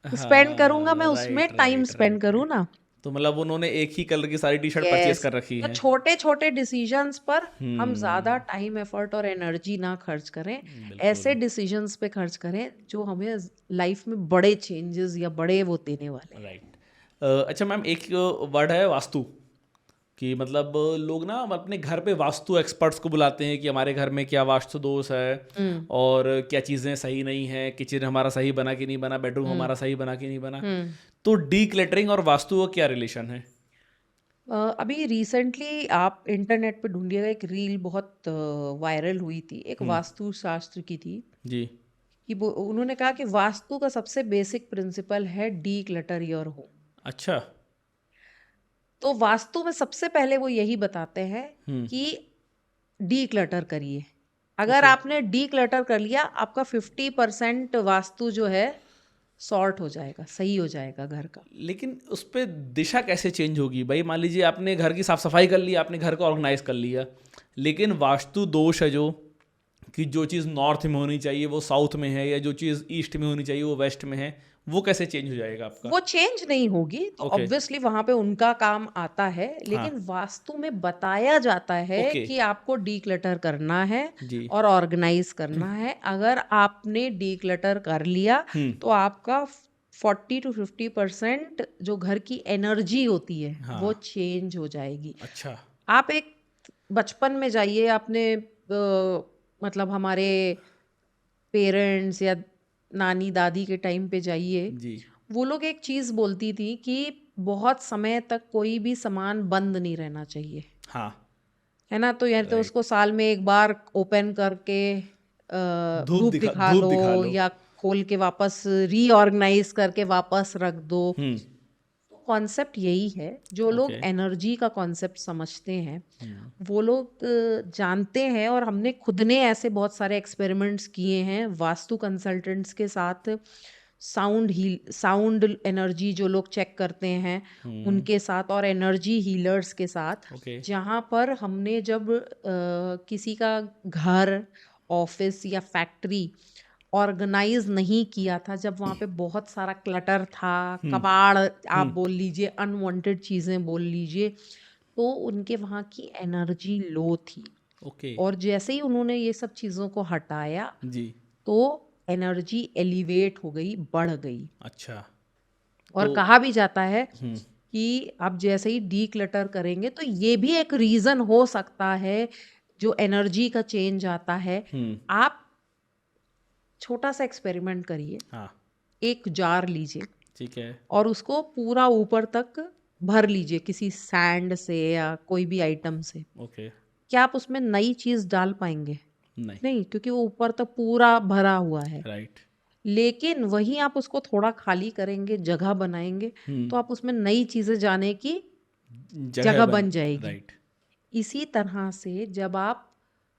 स्पेंड करूंगा, मैं हाँ, उसमें right time right spend right करूँ राइट। ना। तो मतलब उन्होंने एक ही कलर की सारी टी शर्ट परचेज यस, कर रखी तो हैं। छोटे छोटे डिसीजंस पर हम ज्यादा टाइम, एफर्ट और एनर्जी ना खर्च करें, ऐसे बिल्कुल। डिसीजंस पे खर्च करें जो हमें लाइफ में बड़े चेंजेस या बड़े वो देने वाले हैं। राइट। अच्छा मैम, एक वर्ड है वास्तु, कि मतलब लोग ना अपने घर पे वास्तु एक्सपर्ट्स को बुलाते हैं कि हमारे घर में क्या वास्तु दोष है और क्या चीज़ें सही नहीं है, किचन हमारा सही बना कि नहीं बना, बेडरूम हमारा सही बना कि नहीं बना। तो डी क्लटरिंग और वास्तु का क्या रिलेशन है? अभी रिसेंटली आप इंटरनेट पे ढूंढिएगा, एक रील बहुत वायरल हुई थी, एक वास्तु शास्त्र की थी, जी। कि वो उन्होंने कहा कि वास्तु का सबसे बेसिक प्रिंसिपल है डी क्लटर योर होम। अच्छा। तो वास्तु में सबसे पहले वो यही बताते हैं कि डी क्लटर करिए। अगर ओके। आपने डी क्लटर कर लिया, आपका 50% वास्तु जो है सॉर्ट हो जाएगा, सही हो जाएगा घर का। लेकिन उस पर दिशा कैसे चेंज होगी भाई? मान लीजिए आपने घर की साफ सफाई कर ली, आपने घर को ऑर्गेनाइज कर लिया, लेकिन वास्तु दोष है जो कि जो चीज़ नॉर्थ में होनी चाहिए वो साउथ में है, या जो चीज़ ईस्ट में होनी चाहिए वो वेस्ट में है, वो कैसे चेंज हो जाएगा आपका? वो चेंज नहीं होगी, तो ओके। ऑब्वियसली वहां पे उनका काम आता है, लेकिन हाँ। वास्तु में बताया जाता है ओके। कि आपको डी क्लटर करना है जी। और ऑर्गेनाइज करना है। अगर आपने डी क्लटर कर लिया तो आपका 40 to 50% जो घर की एनर्जी होती है वो चेंज हो जाएगी। अच्छा। आप एक बचपन में जाइए, आपने मतलब हमारे पेरेंट्स या नानी दादी के टाइम पे जाइए, जी। वो लोग एक चीज बोलती थी कि बहुत समय तक कोई भी सामान बंद नहीं रहना चाहिए, हाँ। है ना? तो यार तो राइट। उसको साल में एक बार ओपन करके धूप दिखा धूप लो, दिखा लो। या खोल के वापस रीऑर्गेनाइज करके वापस रख दो। कॉन्सेप्ट यही है, जो लोग ओके। एनर्जी का कॉन्सेप्ट समझते हैं वो लोग जानते हैं, और हमने खुद ने ऐसे बहुत सारे एक्सपेरिमेंट्स किए हैं वास्तु कंसल्टेंट्स के साथ। साउंड एनर्जी जो लोग चेक करते हैं उनके साथ, और एनर्जी हीलर्स के साथ, ओके। जहाँ पर हमने जब किसी का घर, ऑफिस या फैक्ट्री ऑर्गेनाइज नहीं किया था, जब वहाँ पे बहुत सारा क्लटर था, कबाड़ आप बोल लीजिए, अनवांटेड चीजें बोल लीजिए, तो उनके वहाँ की एनर्जी लो थी। ओके। और जैसे ही उन्होंने ये सब चीजों को हटाया जी। तो एनर्जी एलिवेट हो गई, बढ़ गई। अच्छा। और तो कहा भी जाता है कि आप जैसे ही डी क्लटर करेंगे तो ये भी एक रीजन हो सकता है जो एनर्जी का चेंज आता है। आप छोटा सा एक्सपेरिमेंट करिए, हाँ। एक जार लीजिए ठीक है। और उसको पूरा ऊपर तक भर लीजिए किसी सैंड से या कोई भी आइटम से। ओके। क्या आप उसमें नई चीज डाल पाएंगे? नहीं। नहीं, क्योंकि वो ऊपर तक पूरा भरा हुआ है। राइट। लेकिन वहीं आप उसको थोड़ा खाली करेंगे, जगह बनाएंगे, तो आप उसमें नई चीजें जाने की जगह जगह बन। बन जाएगी। राइट। इसी तरह से जब आप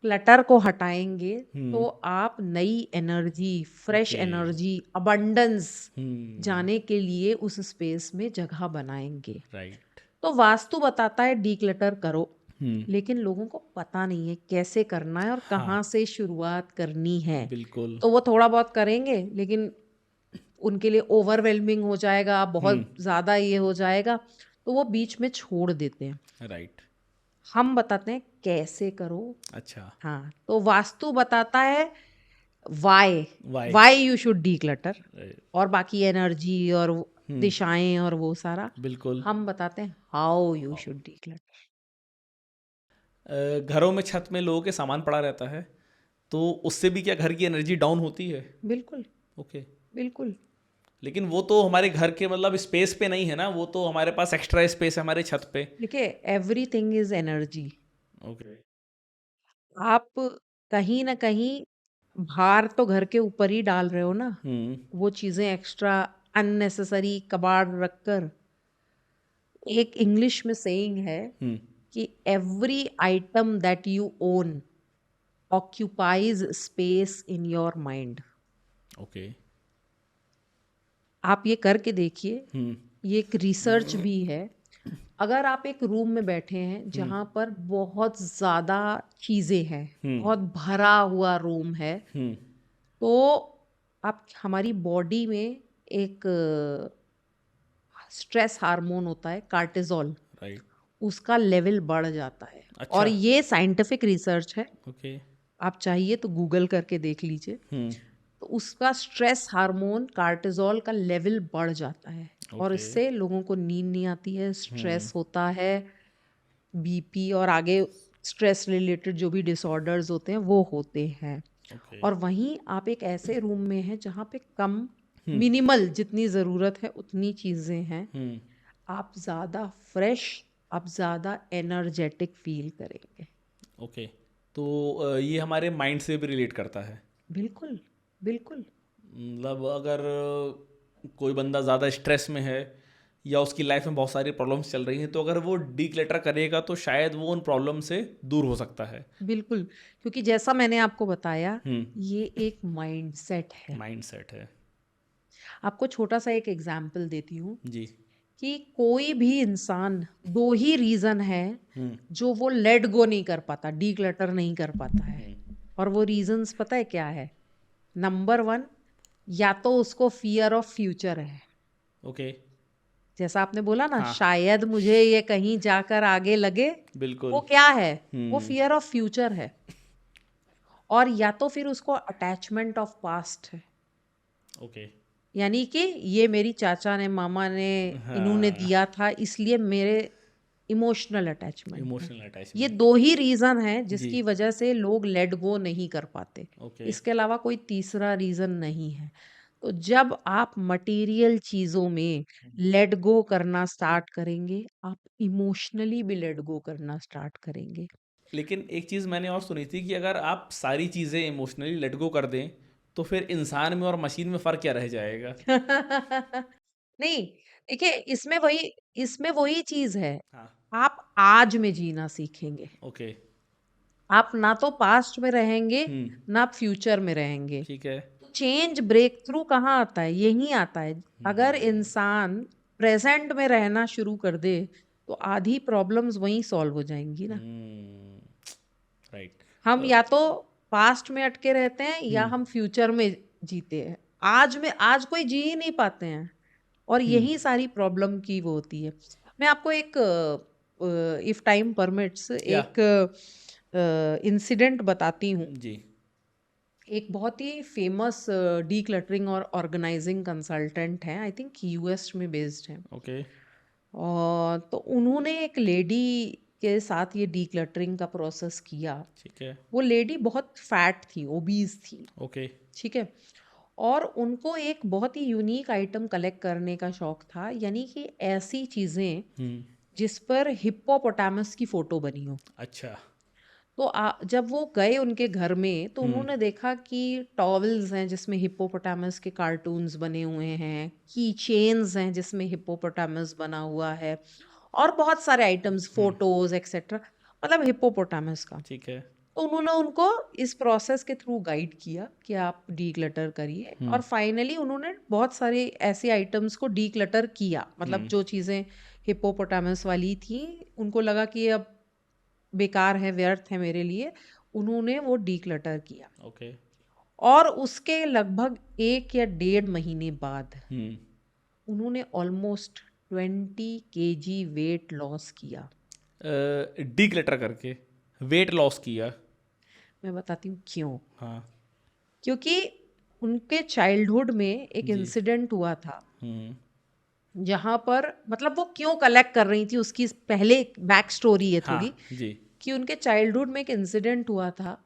क्लटर को हटाएंगे तो आप नई energy, fresh okay. Energy, abundance hmm. जाने के लिए उस स्पेस में जगह बनाएंगे। राइट। तो वास्तु बताता है डीक्लटर करो, हम्म। लेकिन लोगों को पता नहीं है कैसे करना है और हाँ। कहाँ से शुरुआत करनी है। बिल्कुल। तो वो थोड़ा बहुत करेंगे, लेकिन उनके लिए ओवरवेलमिंग हो जाएगा, बहुत ज्यादा ये हो जाएगा, तो वो बीच में छोड़ देते हैं। राइट। हम बताते हैं कैसे करो। अच्छा। हाँ, तो वास्तु बताता है why why. Why you should declutter, और बाकी एनर्जी और दिशाएं और वो सारा। बिल्कुल। हम बताते हैं हाउ यू शुड डीक्लटर। घरों में छत में लोगों के सामान पड़ा रहता है, तो उससे भी क्या घर की एनर्जी डाउन होती है? बिल्कुल ओके। बिल्कुल। लेकिन वो तो हमारे घर के मतलब स्पेस पे नहीं है ना, वो तो हमारे पास एक्स्ट्रा स्पेस है हमारे छत पे। देखिए, एवरीथिंग इज एनर्जी। ओके। आप कहीं ना कहीं भार तो घर के ऊपर ही डाल रहे हो ना, वो चीजें एक्स्ट्रा अननेसेसरी कबाड़ रखकर। एक इंग्लिश में सेइंग है कि every item that you own occupies space in your mind. Okay. आप ये करके देखिए, ये एक रिसर्च भी है। अगर आप एक रूम में बैठे हैं जहां पर बहुत ज्यादा चीजें हैं, बहुत भरा हुआ रूम है, तो आप हमारी बॉडी में एक स्ट्रेस हार्मोन होता है कार्टिसोल, राइट। उसका लेवल बढ़ जाता है। और अच्छा। ये साइंटिफिक रिसर्च है, ओके। आप चाहिए तो गूगल करके देख लीजिए। तो उसका स्ट्रेस हार्मोन कार्टिसोल का लेवल बढ़ जाता है, और ओके। इससे लोगों को नींद नहीं आती है, स्ट्रेस होता है, बीपी और आगे स्ट्रेस रिलेटेड जो भी डिसऑर्डर्स होते हैं वो होते हैं। ओके। और वहीं आप एक ऐसे रूम में हैं जहाँ पे कम, मिनिमल, जितनी ज़रूरत है उतनी चीज़ें हैं, आप ज़्यादा फ्रेश, आप ज़्यादा एनर्जेटिक फील करेंगे। ओके। तो ये हमारे माइंड से भी रिलेट करता है। बिल्कुल बिल्कुल। मतलब अगर कोई बंदा ज़्यादा स्ट्रेस में है या उसकी लाइफ में बहुत सारी प्रॉब्लम्स चल रही हैं, तो अगर वो डीक्लटर करेगा तो शायद वो उन प्रॉब्लम से दूर हो सकता है। बिल्कुल, क्योंकि जैसा मैंने आपको बताया, ये एक माइंडसेट है। माइंड सेट है। आपको छोटा सा एक एग्जाम्पल देती हूँ जी। कि कोई भी इंसान, दो ही रीजन है जो वो लेट गो नहीं कर पाता, डीक्लटर नहीं कर पाता है। और वो रीजंस पता है क्या है? नंबर वन, या तो उसको फियर ऑफ फ्यूचर है। ओके। जैसा आपने बोला ना, हाँ। शायद मुझे ये कहीं जाकर आगे लगे, बिल्कुल। वो क्या है? वो फियर ऑफ फ्यूचर है। और या तो फिर उसको अटैचमेंट ऑफ पास्ट है, ओके। यानी कि ये मेरी चाचा ने, मामा ने, इन्होंने हाँ। दिया था, इसलिए मेरे इमोशनल अटैचमेंट है। इमोशनल ये अटैचमेंट। दो ही रीजन है जी। जिसकी वजह से लोग लेट गो नहीं कर पाते। ओके। इसके अलावा कोई तीसरा रीजन नहीं है। तो जब आप मटेरियल चीजों में लेट गो करना स्टार्ट करेंगे, आप इमोशनली भी लेट गो करना स्टार्ट करेंगे। लेकिन एक चीज़ मैंने और सुनी थी कि अगर आप सारी चीज़ें इमोशनली लेट गो कर दें तो फिर इंसान में और मशीन में फ़र्क क्या रह जाएगा? नहीं, देखिए, इसमें वही चीज है। हाँ। आप आज में जीना सीखेंगे। ओके। आप ना तो पास्ट में रहेंगे, ना आप फ्यूचर में रहेंगे। ठीक है। चेंज, ब्रेक थ्रू कहाँ आता है? यही आता है। अगर इंसान प्रेजेंट में रहना शुरू कर दे तो आधी प्रॉब्लम्स वहीं सॉल्व हो जाएंगी ना। राइट। हम या तो पास्ट में अटके रहते हैं या हम फ्यूचर में जीते हैं। आज कोई जी ही नहीं पाते हैं, और यही सारी प्रॉब्लम की वो होती है। मैं आपको एक, इफ टाइम परमिट्स, या एक इंसिडेंट बताती हूँ। जी। एक बहुत ही फेमस डीक्लटरिंग और ऑर्गेनाइजिंग कंसल्टेंट हैं, आई थिंक यूएस में बेस्ड हैं। ओके। और तो उन्होंने एक लेडी के साथ ये डीक्लटरिंग का प्रोसेस किया। ठीक है। वो लेडी बहुत फैट थी, ओबीज थी, ओके। ठीक है। और उनको एक बहुत ही यूनिक आइटम कलेक्ट करने का शौक था, यानी कि ऐसी चीजें हम्म। जिस पर हिप्पोपोटामस की फोटो बनी हो। अच्छा। तो जब वो गए उनके घर में, तो उन्होंने देखा कि टॉवल्स हैं जिसमें हिप्पोपोटामस के कार्टून्स बने हुए हैं, की चेन्स हैं जिसमें हिप्पोपोटामस बना हुआ है, और बहुत सारे आइटम्स, फोटोज एक्सेट्रा, मतलब हिप्पोपोटामस का। ठीक है। तो उन्होंने उनको इस प्रोसेस के थ्रू गाइड किया कि आप डीक्लटर करिए, और फाइनली उन्होंने बहुत सारे ऐसे आइटम्स को डीक्लटर किया। मतलब जो चीज़ें हिप्पोपोटामस वाली थी, उनको लगा कि अब बेकार है, व्यर्थ है मेरे लिए, उन्होंने वो डीक्लटर किया। ओके। और उसके लगभग 1 या 1.5 महीने बाद हम्म। उन्होंने ऑलमोस्ट 20 kg वेट लॉस किया। डीक्लटर करके वेट लॉस किया। मैं बताती हूँ क्यों। हाँ। क्योंकि उनके चाइल्डहुड में एक जी। इंसिडेंट हुआ था, हम्म। जहाँ पर, मतलब वो क्यों कलेक्ट कर रही थी उसकी पहले बैक स्टोरी है हाँ थोड़ी, जी। कि उनके चाइल्डहुड में एक इंसिडेंट हुआ था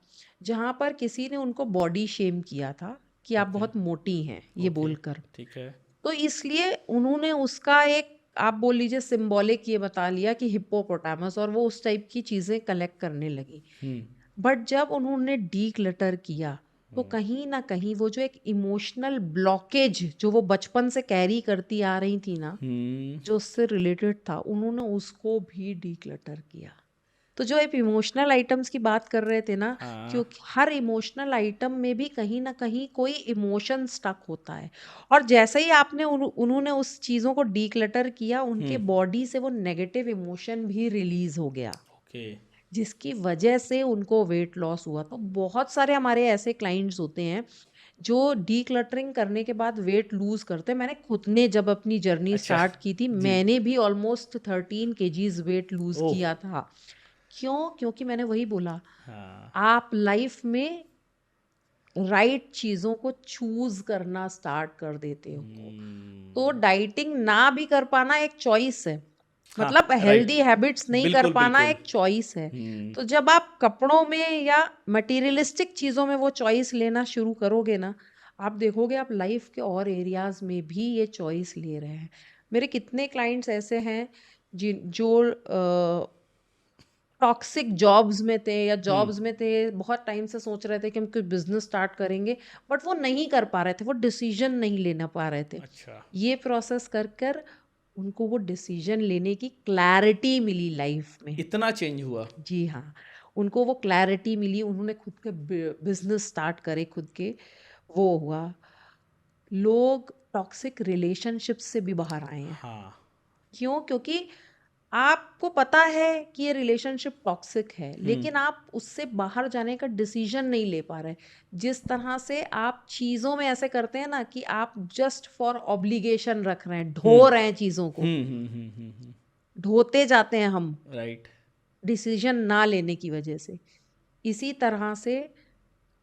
जहाँ पर किसी ने उनको बॉडी शेम किया था कि आप ओके। बहुत मोटी हैं ये ओके। बोलकर। ठीक है। तो इसलिए उन्होंने उसका एक, आप बोल लीजिए, सिंबॉलिक ये बता लिया कि हिप्पोपोटामस, और वो उस टाइप की चीजें कलेक्ट करने लगी। हम्म। बट जब उन्होंने डीक्लटर किया, तो कहीं ना कहीं वो जो एक इमोशनल ब्लॉकेज जो वो बचपन से कैरी करती आ रही थी ना, हम्म। जो उससे रिलेटेड था, उन्होंने उसको भी डीक्लटर किया। तो जो आप इमोशनल आइटम्स की बात कर रहे थे ना, हाँ। क्योंकि हर इमोशनल आइटम में भी कहीं ना कहीं कोई इमोशन स्टक होता है। और जैसे ही आपने उन्होंने उस चीज़ों को डीक्लटर किया, उनके बॉडी से वो नेगेटिव इमोशन भी रिलीज हो गया, ओके। जिसकी वजह से उनको वेट लॉस हुआ। तो बहुत सारे हमारे ऐसे क्लाइंट्स होते हैं जो डीक्लटरिंग करने के बाद वेट लूज करते हैं। मैंने खुद ने जब अपनी जर्नी अच्छा। स्टार्ट की थी, जी। मैंने भी ऑलमोस्ट 13 kgs वेट लूज ओह। किया था। क्यों? क्योंकि मैंने वही बोला, हाँ। आप लाइफ में राइट चीजों को चूज करना स्टार्ट कर देते हो। तो डाइटिंग ना भी कर पाना एक चॉइस है, हाँ। मतलब राइट। हेल्दी हैबिट्स नहीं कर बिल्कुल पाना बिल्कुल। एक चॉइस है। तो जब आप कपड़ों में या मटेरियलिस्टिक चीजों में वो चॉइस लेना शुरू करोगे ना, आप देखोगे आप लाइफ के और एरियाज में भी ये चॉइस ले रहे हैं। मेरे कितने क्लाइंट्स ऐसे हैं जिन जो टॉक्सिक जॉब्स में थे, या जॉब्स में थे, बहुत टाइम से सोच रहे थे कि हम कुछ बिजनेस स्टार्ट करेंगे, बट वो नहीं कर पा रहे थे, वो डिसीजन नहीं लेना पा रहे थे। अच्छा। ये प्रोसेस कर कर उनको वो डिसीजन लेने की क्लैरिटी मिली लाइफ में। इतना चेंज हुआ। जी हाँ, उनको वो क्लैरिटी मिली, उन्होंने खुद के बिजनेस स्टार्ट करे, खुद के, वो हुआ। लोग टॉक्सिक रिलेशनशिप से भी बाहर आए हैं। हाँ। क्यों? क्योंकि आपको पता है कि ये रिलेशनशिप टॉक्सिक है, लेकिन आप उससे बाहर जाने का डिसीजन नहीं ले पा रहे। जिस तरह से आप चीज़ों में ऐसे करते हैं ना, कि आप जस्ट फॉर ऑब्लिगेशन रख रहे हैं, ढो रहे हैं चीज़ों को, ढोते जाते हैं हम राइट। डिसीजन ना लेने की वजह से। इसी तरह से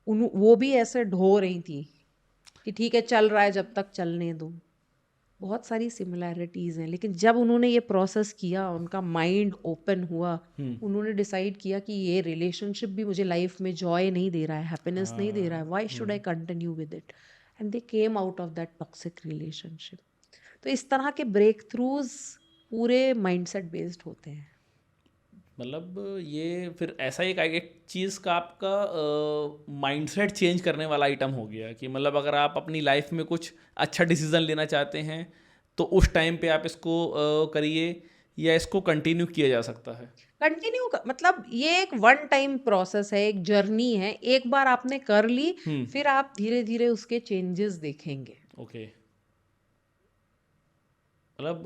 वो भी ऐसे ढो रही थी कि ठीक है, चल रहा है, जब तक चलने दो। बहुत सारी सिमिलैरिटीज़ हैं, लेकिन जब उन्होंने ये प्रोसेस किया, उनका माइंड ओपन हुआ, उन्होंने डिसाइड किया कि ये रिलेशनशिप भी मुझे लाइफ में जॉय नहीं दे रहा है, हैप्पीनेस नहीं दे रहा है, why should I continue with it, and they came out of that toxic relationship. तो इस तरह के ब्रेक थ्रूज पूरे माइंडसेट बेस्ड होते हैं। मतलब ये फिर ऐसा एक चीज़ का आपका माइंडसेट चेंज करने वाला आइटम हो गया कि मतलब अगर आप अपनी लाइफ में कुछ अच्छा डिसीजन लेना चाहते हैं तो उस टाइम पे आप इसको करिए, या इसको कंटिन्यू किया जा सकता है। कंटिन्यू मतलब ये एक वन टाइम प्रोसेस है, एक जर्नी है, एक बार आपने कर ली, फिर आप धीरे धीरे उसके चेंजेस देखेंगे। ओके। मतलब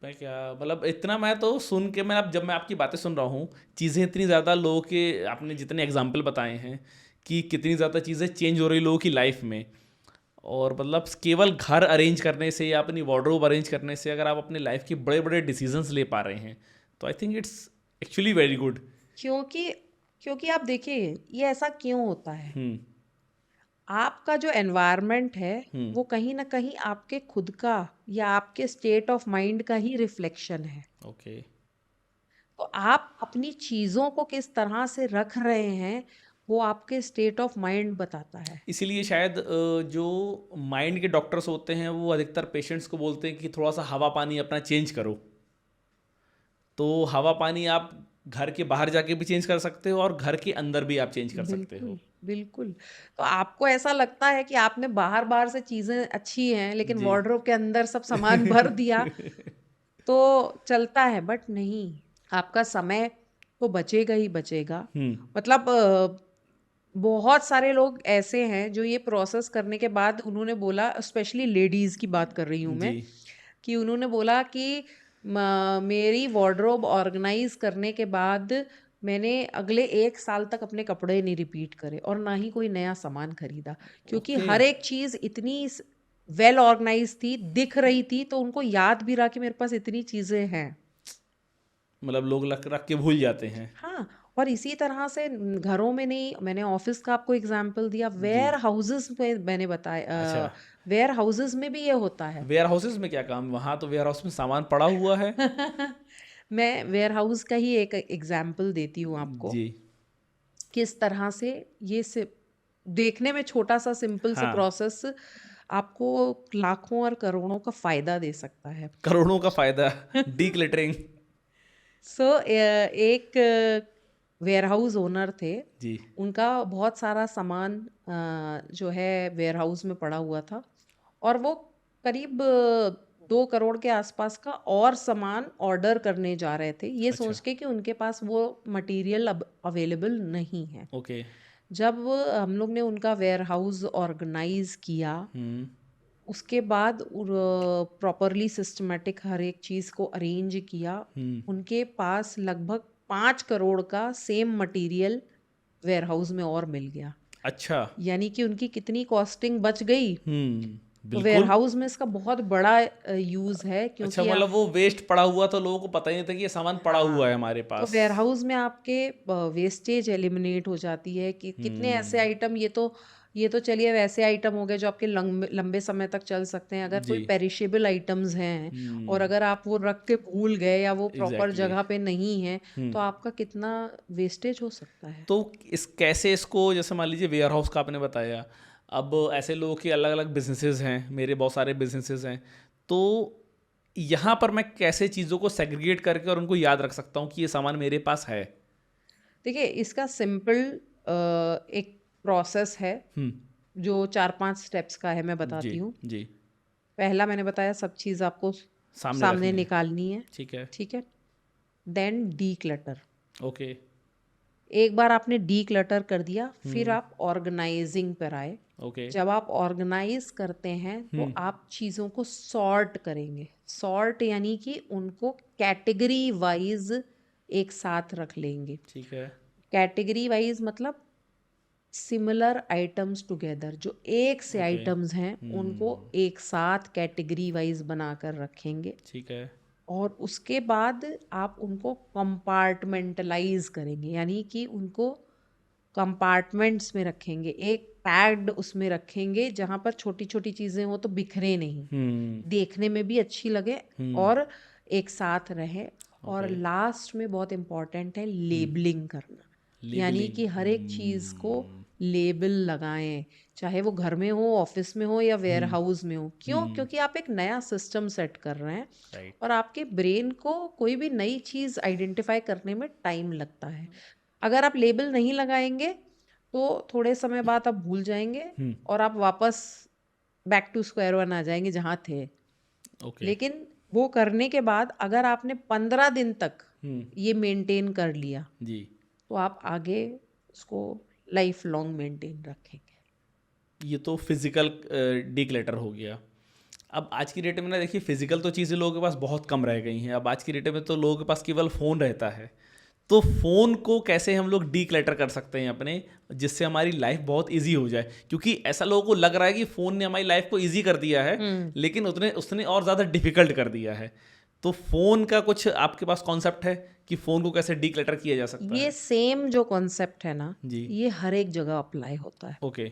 मैं क्या, मतलब इतना मैं तो सुन के, मैं अब जब मैं आपकी बातें सुन रहा हूँ, चीज़ें इतनी ज़्यादा लोगों के, आपने जितने एग्जाम्पल बताए हैं कि कितनी ज़्यादा चीज़ें चेंज हो रही लोगों की लाइफ में, और मतलब केवल घर अरेंज करने से या अपनी वार्डरोब अरेंज करने से अगर आप अपने लाइफ के बड़े बड़े डिसीजंस ले पा रहे हैं तो I think it's actually very good. क्योंकि क्योंकि आप देखिए ये ऐसा क्यों होता है। हम्म। आपका जो एनवायरनमेंट है हम्म। वो कहीं ना कहीं आपके खुद का या आपके स्टेट ऑफ माइंड का ही रिफ्लेक्शन है। ओके। तो आप अपनी चीजों को किस तरह से रख रहे हैं वो आपके स्टेट ऑफ माइंड बताता है। इसीलिए शायद जो माइंड के डॉक्टर्स होते हैं वो अधिकतर पेशेंट्स को बोलते हैं कि थोड़ा सा हवा पानी अपना चेंज करो। तो हवा पानी आप घर के बाहर जाके भी चेंज कर सकते हो और घर के अंदर भी आप चेंज कर सकते हो। बिल्कुल बिल्कुल। तो आपको ऐसा लगता है कि आपने बाहर बाहर से चीजें अच्छी हैं लेकिन जी। वार्डरोब के अंदर सब सामान भर दिया तो चलता है, बट नहीं, आपका समय तो बचेगा ही बचेगा। मतलब बहुत सारे लोग ऐसे हैं जो ये प्रोसेस करने के बाद उन्होंने बोला, स्पेशली लेडीज की बात कर रही हूँ जी। मैं, कि उन्होंने बोला कि मेरी वार्डरोब ऑर्गेनाइज करने के बाद मैंने अगले 1 साल तक अपने कपड़े नहीं रिपीट करे और ना ही कोई नया सामान खरीदा, क्योंकि ओके। हर एक चीज इतनी वेल ऑर्गेनाइज थी, दिख रही थी, तो उनको याद भी रहा कि मेरे पास इतनी चीजें हैं। मतलब लोग रख रख के भूल जाते हैं। हाँ, और इसी तरह से घरों में नहीं, मैंने ऑफिस का आपको एग्जांपल दिया, जी। वेयर हाउसेस में मैंने अच्छा। बताया, वेयर हाउसेस में भी ये होता है। वेयर हाउसेस में क्या काम, वहाँ तो वेयर हाउस में सामान पड़ा हुआ है। मैं वेयर हाउस का ही एक एग्जांपल देती हूँ आपको, जी। किस तरह से ये से देखने में छोटा सा सिंपल सा हाँ। प्रोसेस आपको लाखों और करोड़ों का फायदा दे सकता है। करोड़ों का फायदा। डी क्लिटरिंग। सो एक वेयर हाउस ओनर थे, जी। उनका बहुत सारा सामान जो है वेयर हाउस में पड़ा हुआ था, और वो करीब 2 करोड़ के आसपास का और सामान ऑर्डर करने जा रहे थे, ये अच्छा। सोच के कि उनके पास वो मटेरियल अब अवेलेबल नहीं है। ओके। जब हम लोग ने उनका वेयर हाउस ऑर्गेनाइज किया, हम्म। उसके बाद प्रॉपरली सिस्टमेटिक हर एक चीज़ को अरेंज किया, हम्म। उनके पास लगभग 5 करोड़ का सेम मटेरियल वेयर हाउस में और मिल गया। अच्छा। यानी कि उनकी कितनी कॉस्टिंग बच गई। तो वेयर बिल्कुल। हाउस में इसका बहुत बड़ा यूज है, अच्छा, क्योंकि मतलब वो वेस्ट पड़ा हुआ तो लोगों को पता ही नहीं था कि ये सामान पड़ा हाँ, हुआ है हमारे तो पास। वेयर हाउस में आपके वेस्टेज एलिमिनेट हो जाती है कि कितने ऐसे आइटम, ये तो चलिए वैसे आइटम हो गए जो आपके लंबे लंबे समय तक चल सकते हैं। अगर जी। कोई पेरिशेबल आइटम्स हैं और अगर आप वो रख के भूल गए या वो प्रॉपर एग्जैक्टली। जगह पे नहीं है, तो आपका कितना वेस्टेज हो सकता है। तो इस कैसे इसको, जैसे मान लीजिए वेयर हाउस का आपने बताया, अब ऐसे लोगों के अलग अलग बिजनेसेस हैं, मेरे बहुत सारे बिजनेसेस हैं, तो यहाँ पर मैं कैसे चीज़ों को सेग्रीगेट करके और उनको याद रख सकता हूँ कि ये सामान मेरे पास है। देखिए, इसका सिंपल एक प्रोसेस है हम्म। जो 4-5 स्टेप्स का है, मैं जी। बताती हूँ। जी। पहला मैंने बताया, सब चीज़ आपको सामने सामने रखनी है। निकालनी है। ठीक है। ठीक है, देन डी क्लटर। ओके। एक बार आपने डी क्लटर कर दिया, फिर आप ऑर्गेनाइजिंग पर आए। ओके। जब आप ऑर्गेनाइज करते हैं तो आप चीज़ों को सॉर्ट करेंगे। सॉर्ट यानी कि उनको कैटेगरी वाइज एक साथ रख लेंगे। ठीक है। कैटेगरी वाइज मतलब सिमिलर आइटम्स टुगेदर, जो एक से ओके। आइटम्स हैं उनको एक साथ कैटेगरी वाइज बनाकर रखेंगे। ठीक है। और उसके बाद आप उनको कंपार्टमेंटलाइज करेंगे, यानी कि उनको कंपार्टमेंट्स में रखेंगे, एक पैक्ड उसमें रखेंगे जहाँ पर छोटी छोटी चीज़ें हो तो बिखरे नहीं, देखने में भी अच्छी लगे और एक साथ रहे। और ओके। लास्ट में बहुत इम्पोर्टेंट है लेबलिंग करना, यानी कि हर एक चीज़ को लेबल लगाएं, चाहे वो घर में हो, ऑफिस में हो या वेयर हाउस में हो। क्यों? क्योंकि आप एक नया सिस्टम सेट कर रहे हैं राइट। और आपके ब्रेन को कोई भी नई चीज़ आइडेंटिफाई करने में टाइम लगता है। अगर आप लेबल नहीं लगाएंगे तो थोड़े समय बाद आप भूल जाएंगे और आप वापस बैक टू स्क्वायर वन आ जाएंगे जहाँ थे। ओके। लेकिन वो करने के बाद अगर आपने 15 दिन तक ये मेंटेन कर लिया जी। तो आप आगे उसको लाइफ लॉन्ग मेंटेन रखेंगे। ये तो फिजिकल डिक्लेटर हो गया। अब आज की डेट में ना देखिए, फिजिकल तो चीज़ें लोगों के पास बहुत कम रह गई हैं। अब आज की डेट में तो लोगों के पास केवल फ़ोन रहता है। तो फ़ोन को कैसे हम लोग डीक्लटर कर सकते हैं अपने, जिससे हमारी लाइफ बहुत इजी हो जाए? क्योंकि ऐसा लोगों को लग रहा है कि फ़ोन ने हमारी लाइफ को इजी कर दिया है, लेकिन उसने और ज़्यादा डिफिकल्ट कर दिया है। तो फ़ोन का कुछ आपके पास कॉन्सेप्ट है कि फ़ोन को कैसे डीक्लटर किया जा सकता ये है? सेम जो कॉन्सेप्ट है ना, जी। ये हर एक जगह अप्लाई होता है। ओके।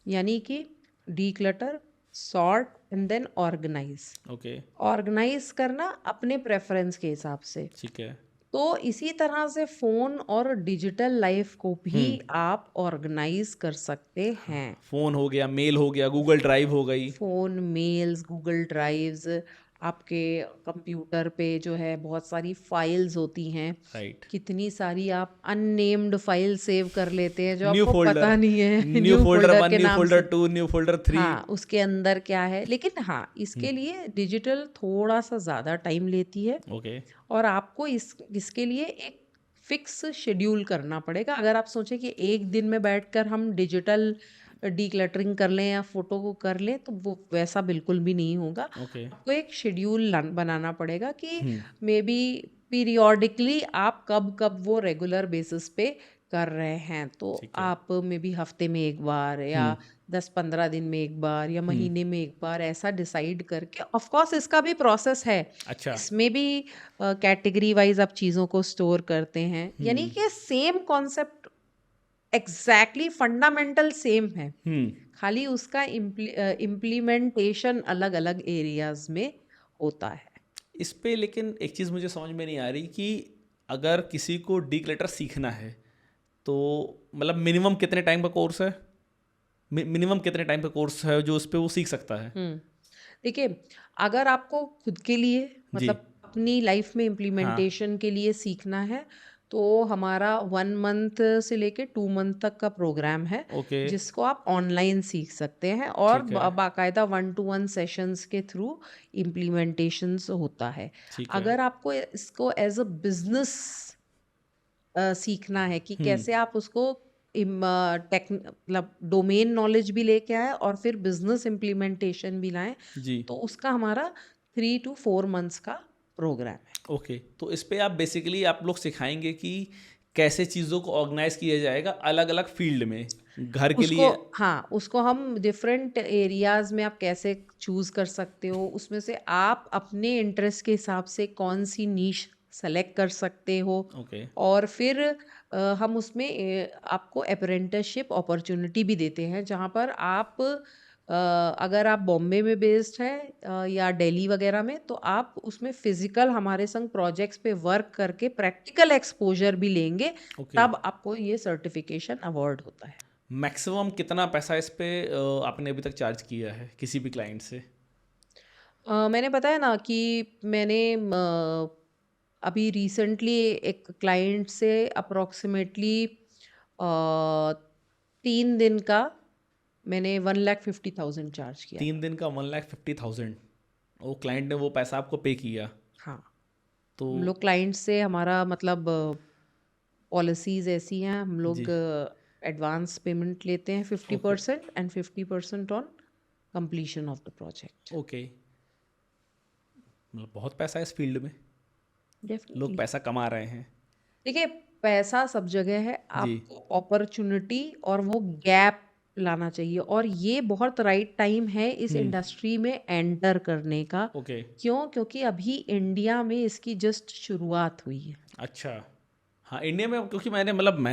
यानी कि declutter, sort and then organise. Okay. Organise करना अपने प्रेफरेंस के हिसाब से। ठीक है। तो इसी तरह से फोन और डिजिटल लाइफ को भी आप ऑर्गेनाइज कर सकते हैं। फ़ोन हो गया, मेल हो गया, गूगल ड्राइव हो गई। फोन, मेल्स, गूगल ड्राइव्स, आपके कंप्यूटर पे जो है बहुत सारी फाइल्स होती हैं। राइट। कितनी सारी आप अननेम्ड फाइल सेव कर लेते हैं जो न्यू आपको फोल्डर, पता नहीं है न्यू न्यू फोल्डर फोल्डर 1, के न्यू नाम फोल्डर से। 2, न्यू फोल्डर 3। हाँ, उसके अंदर क्या है, लेकिन हाँ, इसके लिए डिजिटल थोड़ा सा ज़्यादा टाइम लेती है ओके। और आपको इसके लिए एक फिक्स शेड्यूल करना पड़ेगा। अगर आप सोचें कि एक दिन में बैठकर हम डिजिटल डीक्लटरिंग कर लें या फोटो को कर लें, तो वो वैसा बिल्कुल भी नहीं होगा। ओके। आपको एक शेड्यूल बनाना पड़ेगा कि मे बी पीरियोडिकली आप कब कब वो रेगुलर बेसिस पे कर रहे हैं। तो ठीक है। आप मे बी हफ्ते में एक बार या 10-15 दिन में एक बार या महीने में एक बार ऐसा डिसाइड करके, ऑफ कोर्स इसका भी प्रोसेस है। अच्छा। इसमें भी कैटेगरी वाइज आप चीज़ों को स्टोर करते हैं, यानी कि same concept exactly fundamental same है, खाली उसका इम्प्लीमेंटेशन अलग अलग एरियाज में होता है। इस पे लेकिन एक चीज़ मुझे समझ में नहीं आ रही कि अगर किसी को डीक्लटर सीखना है तो मतलब मिनिमम कितने टाइम का कोर्स है? मिनिमम कितने टाइम का कोर्स है जो उस पे वो सीख सकता है? देखिए, अगर आपको खुद के लिए जी। मतलब अपनी लाइफ में हाँ। इम्प्लीमेंटेशन के लिए सीखना है, तो हमारा 1 मंथ से लेके 2 मंथ तक का प्रोग्राम है, ओके। जिसको आप ऑनलाइन सीख सकते हैं और ठीक है। बाकायदा 1-to-1 सेशंस के थ्रू इम्प्लीमेंटेशंस होता है। ठीक है। अगर आपको इसको एज अ बिजनेस सीखना है कि कैसे आप उसको मतलब डोमेन नॉलेज भी लेके आए और फिर बिजनेस इम्प्लीमेंटेशन भी लाएं, जी। तो उसका हमारा 3 to 4 मंथ्स का प्रोग्राम है। ओके। तो इस पे आप बेसिकली आप लोग सिखाएंगे कि कैसे चीज़ों को ऑर्गेनाइज किया जाएगा अलग अलग फील्ड में, घर के उसको लिए। हाँ, उसको हम डिफरेंट एरियाज में आप कैसे चूज कर सकते हो, उसमें से आप अपने इंटरेस्ट के हिसाब से कौन सी नीश सेलेक्ट कर सकते हो। ओके। और फिर हम उसमें आपको अप्रेंटिसशिप अपॉर्चुनिटी भी देते हैं, जहाँ पर आप अगर आप बॉम्बे में बेस्ड है या दिल्ली वगैरह में, तो आप उसमें फिजिकल हमारे संग प्रोजेक्ट्स पे वर्क करके प्रैक्टिकल एक्सपोजर भी लेंगे, ओके। तब आपको ये सर्टिफिकेशन अवार्ड होता है। मैक्सिमम कितना पैसा इस पे आपने अभी तक चार्ज किया है किसी भी क्लाइंट से? मैंने बताया ना कि मैंने अभी रिसेंटली एक क्लाइंट से अप्रोक्सीमेटली 3 दिन का मैंने 1,50,000 चार्ज किया 3 दिन का 1,50,000? वो क्लाइंट ने वो पैसा आपको पे किया? था। हाँ, तो हम लोग क्लाइंट से हमारा मतलब पॉलिसीज ऐसी हैं, हम लोग जी। एडवांस पेमेंट लेते हैं okay. 50% and 50% on completion of the project. Okay. मतलब बहुत पैसा है इस फील्ड में, लोग डेफिनेटली। पैसा कमा रहे हैं। देखिए, पैसा सब जगह है, जी। आपको अपॉर्चुनिटी और वो गैप लाना चाहिए, और ये बहुत राइट टाइम है इस इंडस्ट्री में एंटर करने का। ओके। क्यों? क्योंकि अभी इंडिया में इसकी जस्ट शुरुआत हुई है। अच्छा। हाँ, इंडिया में क्योंकि मैंने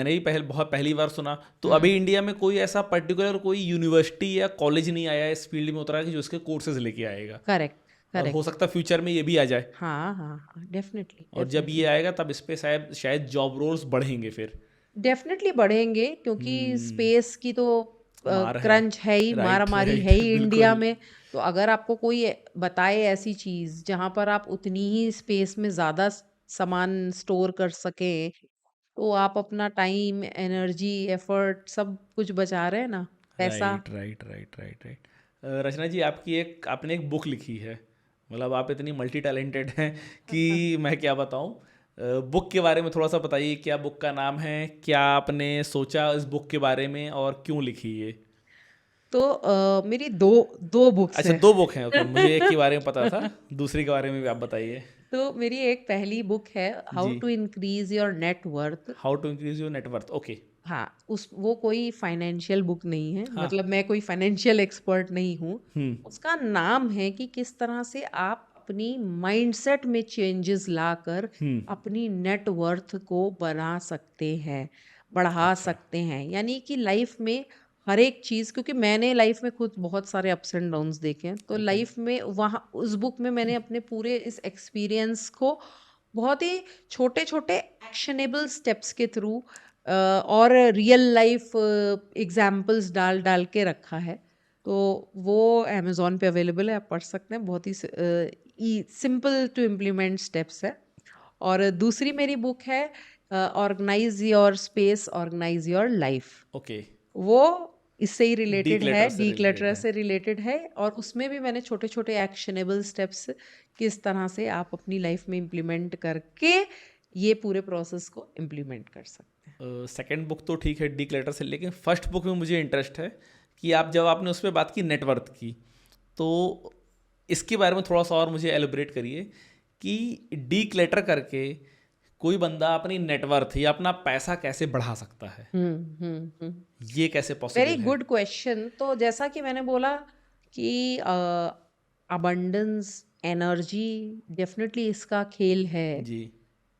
ही बहुत पहली बार सुना, तो अभी इंडिया में कोई ऐसा पर्टिकुलर कोई यूनिवर्सिटी या कॉलेज नहीं आया है इस फील्ड में उतरा कि जो इसके कोर्सेज लेके आएगा। करेक्ट, और हो करेक्ट। सकता है फ्यूचर में ये भी आ जाए, हाँ, हाँ, हाँ, डेफिनेटली, और जब ये आएगा तब इस पे शायद शायद जॉब रोल्स बढ़ेंगे फिर। डेफिनेटली बढ़ेंगे, क्योंकि स्पेस की तो मार है। क्रंच है ही, राइट, मारामारी है राइट। ही इंडिया बिल्कुल। में। तो अगर आपको कोई बताए ऐसी चीज जहां पर आप उतनी ही स्पेस में ज्यादा सामान स्टोर कर सकें, तो आप अपना टाइम, एनर्जी, एफर्ट सब कुछ बचा रहे हैं ना, पैसा। Right, right, right, right, right. Rachna ji, आपने एक बुक लिखी है, मतलब आप इतनी मल्टी टैलेंटेड हैं कि मैं क्या बताऊं। बुक के बारे में थोड़ा सा बताइए, क्या बुक का नाम है, क्या आपने सोचा इस बुक के बारे में और क्यों लिखी ये? तो मेरी दो दो बुक्स अच्छा, हैं। 2 बुक हैं। ओके, मुझे एक के बारे में पता था, दूसरी के बारे में भी आप बताइए। तो मेरी एक पहली बुक है, हाउ जी। To increase your net worth. How to increase your net worth. Okay. हाँ, उस वो कोई फाइनेंशियल बुक नहीं है, हाँ। मतलब मैं कोई फाइनेंशियल एक्सपर्ट नहीं हूँ। हम्म। उसका नाम है कि किस तरह से आप अपनी माइंडसेट में चेंजेस लाकर अपनी नेट वर्थ को बना सकते हैं, बढ़ा अच्छा। सकते हैं। यानी कि लाइफ में हर एक चीज़, क्योंकि मैंने लाइफ में खुद बहुत सारे अप्स एंड डाउन्स देखे हैं, तो ओके। लाइफ में वहाँ उस बुक में मैंने अपने पूरे इस एक्सपीरियंस को बहुत ही छोटे-छोटे एक्शनेबल स्टेप्स के थ्रू और रियल लाइफ एग्जाम्पल्स डाल डाल के रखा है। तो वो अमेज़न पे अवेलेबल है, आप पढ़ सकते हैं। बहुत ही सिंपल टू इम्प्लीमेंट स्टेप्स है। और दूसरी मेरी बुक है organise your space, organise your life. Okay. वो इससे ही रिलेटेड है, डीक्लटर से रिलेटेड डीक्लटर है। से रिलेटेड है। और उसमें भी मैंने छोटे छोटे एक्शनेबल स्टेप्स किस तरह से आप अपनी लाइफ में इम्प्लीमेंट करके ये पूरे प्रोसेस को इम्प्लीमेंट कर सकते हैं। सेकंड बुक तो ठीक है डीक्लटर से, लेकिन फर्स्ट बुक में मुझे इंटरेस्ट है कि आप जब आपने उस पर बात की नेटवर्थ की, तो इसके बारे में थोड़ा सा और मुझे एलिब्रेट करिए कि डीक्लटर करके कोई बंदा अपनी नेटवर्थ या अपना पैसा कैसे बढ़ा सकता है, ये कैसे वेरी पॉसिबल है? Good question. तो जैसा कि मैंने बोला कि अबंडेंस, एनर्जी डेफिनेटली इसका खेल है। जी।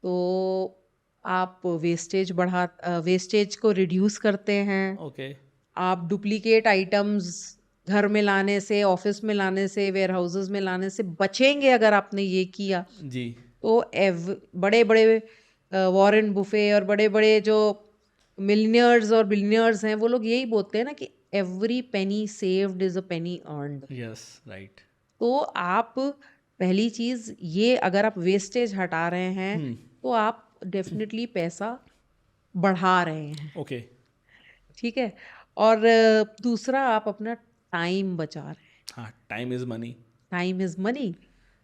तो आप वेस्टेज को रिड्यूस करते हैं। ओके। आप डुप्लीकेट आइटम्स घर में लाने से, ऑफिस में लाने से, वेयर हाउसेस में लाने से बचेंगे अगर आपने ये किया। जी। तो बड़े बड़े वॉरेन बुफे और बड़े बड़े जो मिलियनियर्स और बिलियनियर्स हैं, वो लोग यही बोलते हैं ना कि every penny saved is a Penney earned. Yes, right. तो आप पहली चीज ये, अगर आप वेस्टेज हटा रहे हैं तो आप डेफिनेटली पैसा बढ़ा रहे हैं। ओके। ठीक है। और दूसरा, आप अपना टाइम बचा रहे हैं। हाँ, time is money. Time is money.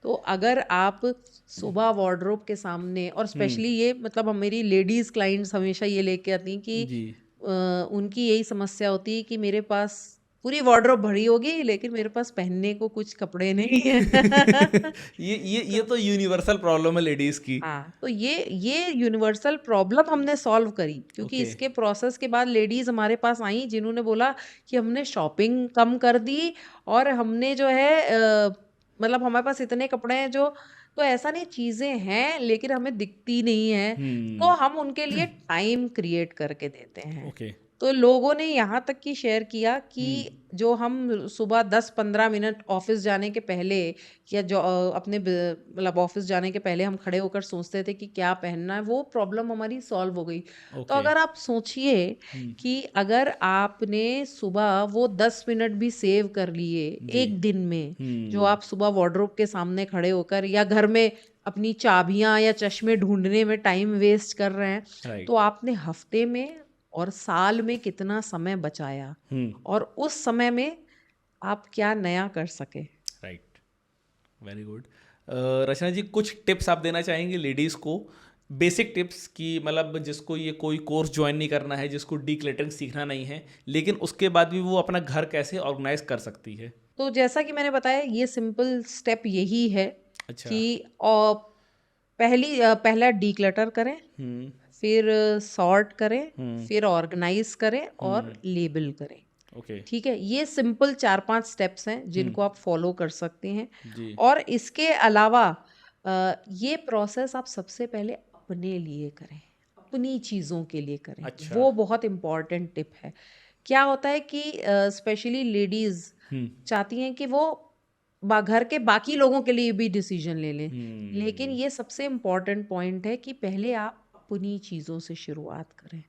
तो अगर आप सुबह वार्डरोब के सामने, और स्पेशली ये मतलब हम, मेरी लेडीज क्लाइंट्स हमेशा ये लेके आती हैं कि जी। उनकी यही समस्या होती है कि मेरे पास पूरी वार्डरोब भरी होगी लेकिन मेरे पास पहनने को कुछ कपड़े नहीं है। ये तो यूनिवर्सल प्रॉब्लम है लेडीज की। हाँ, तो ये यूनिवर्सल प्रॉब्लम हमने सॉल्व करी, क्योंकि ओके। इसके प्रोसेस के बाद लेडीज हमारे पास आई जिन्होंने बोला कि हमने शॉपिंग कम कर दी और हमने जो है मतलब हमारे पास इतने कपड़े हैं जो, तो ऐसा नहीं, चीजें हैं लेकिन हमें दिखती नहीं है, तो हम उनके लिए टाइम क्रिएट करके देते हैं। ओके। तो लोगों ने यहाँ तक कि शेयर किया कि जो हम सुबह 10-15 मिनट ऑफिस जाने के पहले, या जो मतलब ऑफिस जाने के पहले हम खड़े होकर सोचते थे कि क्या पहनना है, वो प्रॉब्लम हमारी सॉल्व हो गई। तो ओके। अगर आप सोचिए कि अगर आपने सुबह वो 10 मिनट भी सेव कर लिए एक दिन में, जो आप सुबह वार्डरोब के सामने खड़े होकर या घर में अपनी चाबियां या चश्मे ढूंढने में टाइम वेस्ट कर रहे हैं, राइट। तो आपने हफ्ते में और साल में कितना समय बचाया, और उस समय में आप क्या नया कर सके। Right. Very good. Rachna ji, कुछ टिप्स आप देना चाहेंगे लेडीज़ को, बेसिक टिप्स कि मतलब जिसको ये कोई कोर्स ज्वाइन नहीं करना है, जिसको डीक्लटरिंग सीखना नहीं है, लेकिन उसके बाद भी वो अपना घर कैसे ऑर्गेनाइज कर सकती है? तो जैसा कि मैंने बताया, ये सिंपल स्टेप यही है अच्छा। कि पहला डीक्लटर करें, फिर सॉर्ट करें, फिर ऑर्गेनाइज करें और लेबल करें। ओके। ठीक है, ये सिंपल 4-5 स्टेप्स हैं जिनको आप फॉलो कर सकते हैं। जी। और इसके अलावा ये प्रोसेस आप सबसे पहले अपने लिए करें, अपनी चीज़ों के लिए करें। अच्छा। वो बहुत इम्पॉर्टेंट टिप है। क्या होता है कि स्पेशली लेडीज चाहती हैं कि वो घर के बाकी लोगों के लिए भी डिसीजन ले लें, लेकिन ये सबसे इम्पॉर्टेंट पॉइंट है कि पहले आप अपनी चीज़ों से शुरुआत करें।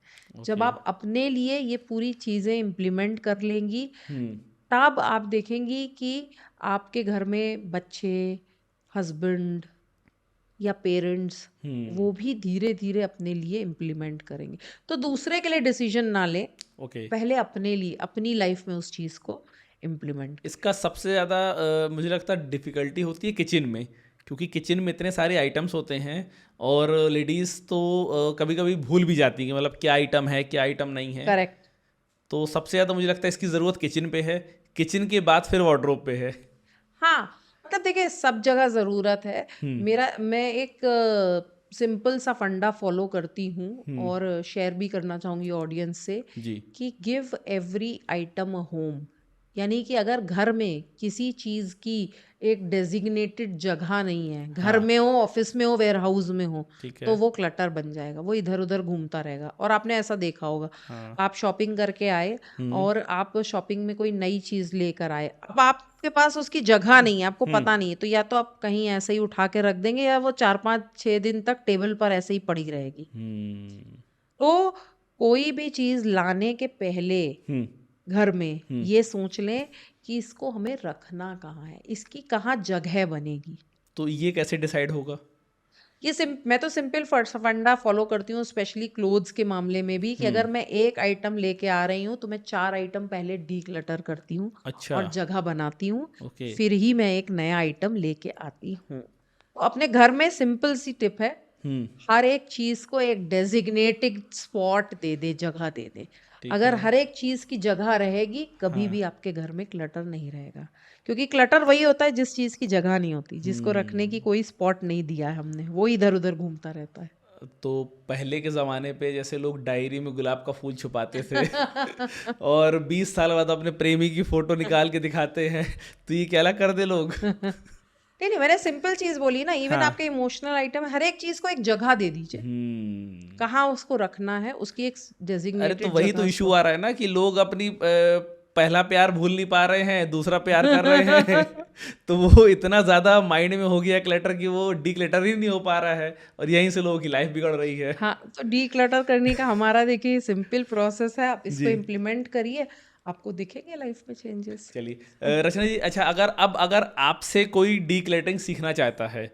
जब आप अपने लिए ये पूरी चीज़ें इम्प्लीमेंट कर लेंगी, तब आप देखेंगी कि आपके घर में बच्चे, हस्बैंड या पेरेंट्स, वो भी धीरे धीरे अपने लिए इम्प्लीमेंट करेंगे। तो दूसरे के लिए डिसीजन ना लें, ओके। पहले अपने लिए, अपनी लाइफ में उस चीज़ को इम्प्लीमेंट। इसका सबसे ज़्यादा मुझे लगता है डिफ़िकल्टी होती है किचन में, क्योंकि किचन में इतने सारे आइटम्स होते हैं और लेडीज़ तो कभी कभी भूल भी जाती हैं कि मतलब क्या आइटम है क्या आइटम नहीं है। करेक्ट। तो सबसे ज़्यादा मुझे लगता है इसकी ज़रूरत किचन पे है, किचन के बाद फिर वार्डरोब पे है। हाँ, मतलब देखिए सब जगह ज़रूरत है। मैं एक सिंपल सा फंडा फॉलो करती हूँ और शेयर भी करना चाहूँगी ऑडियंस से जी। कि give every item a home. यानी कि अगर घर में किसी चीज़ की एक डेजिग्नेटेड जगह नहीं है, घर हाँ। में हो, ऑफिस में हो, वेयर हाउस में हो, ठीक तो है। वो क्लटर बन जाएगा, वो इधर उधर घूमता रहेगा। और आपने ऐसा देखा होगा, हाँ। आप शॉपिंग करके आए हम्म। और आप शॉपिंग में कोई नई चीज़ लेकर आए, अब आपके पास उसकी जगह नहीं है, आपको पता नहीं है, तो या तो आप कहीं ऐसे ही उठा के रख देंगे या वो 4 5 6 दिन तक टेबल पर ऐसे ही पड़ी रहेगी। हम्म। तो कोई भी चीज़ लाने के पहले हम्म। घर में ये सोच लें कि इसको हमें रखना कहाँ है, इसकी कहाँ जगह बनेगी। तो ये कैसे डिसाइड होगा? मैं तो सिंपल फंडा फॉलो करती हूँ, स्पेशली क्लोथ्स के मामले में भी, कि अगर मैं एक आइटम लेके आ रही हूँ तो मैं 4 आइटम पहले डी क्लटर करती हूँ अच्छा। और जगह बनाती हूँ, ओके। फिर ही मैं एक नया आइटम लेके आती हूँ। तो अपने घर में सिंपल सी टिप है, हर एक चीज को एक डेजिग्नेटेड स्पॉट दे दे, जगह दे दे। ठीक अगर है। हर एक चीज की जगह रहेगी, कभी हाँ। भी आपके घर में क्लटर नहीं रहेगा। क्योंकि क्लटर वही होता है जिस चीज की जगह नहीं होती, जिसको रखने की कोई स्पॉट नहीं दिया है हमने, वो इधर उधर घूमता रहता है। तो पहले के ज़माने पे जैसे लोग डायरी में गुलाब का फूल छुपाते थे और 20 साल बाद अपने प्रेमी की फोटो निकाल के दिखाते हैं, तो ये क्या कर दे लोग। नहीं नहीं, मैंने सिंपल चीज बोली ना, इवन हाँ। आपके इमोशनल आइटम, हर एक चीज को एक जगह दे दीजिए, कहाँ उसको रखना है, उसकी एक अरे तो डेजिग्नेटेड वही तो जगह इशू उसको। आ रहा है ना कि लोग अपनी पहला प्यार भूल नहीं पा रहे हैं, दूसरा प्यार कर रहे हैं तो वो इतना ज़्यादा माइंड में हो गया क्लटर कि वो डी क्लटर ही नहीं हो पा रहा है, और यहीं से लोगों की लाइफ बिगड़ रही है। हाँ, तो डी क्लटर करने का हमारा देखिए सिंपल प्रोसेस है, आप इसको जी। इम्प्लीमेंट करिए, आपको दिखेंगे लाइफ में चेंजेस। चलिए रचना जी, अच्छा अगर आपसे कोई डी क्लटरिंग सीखना चाहता है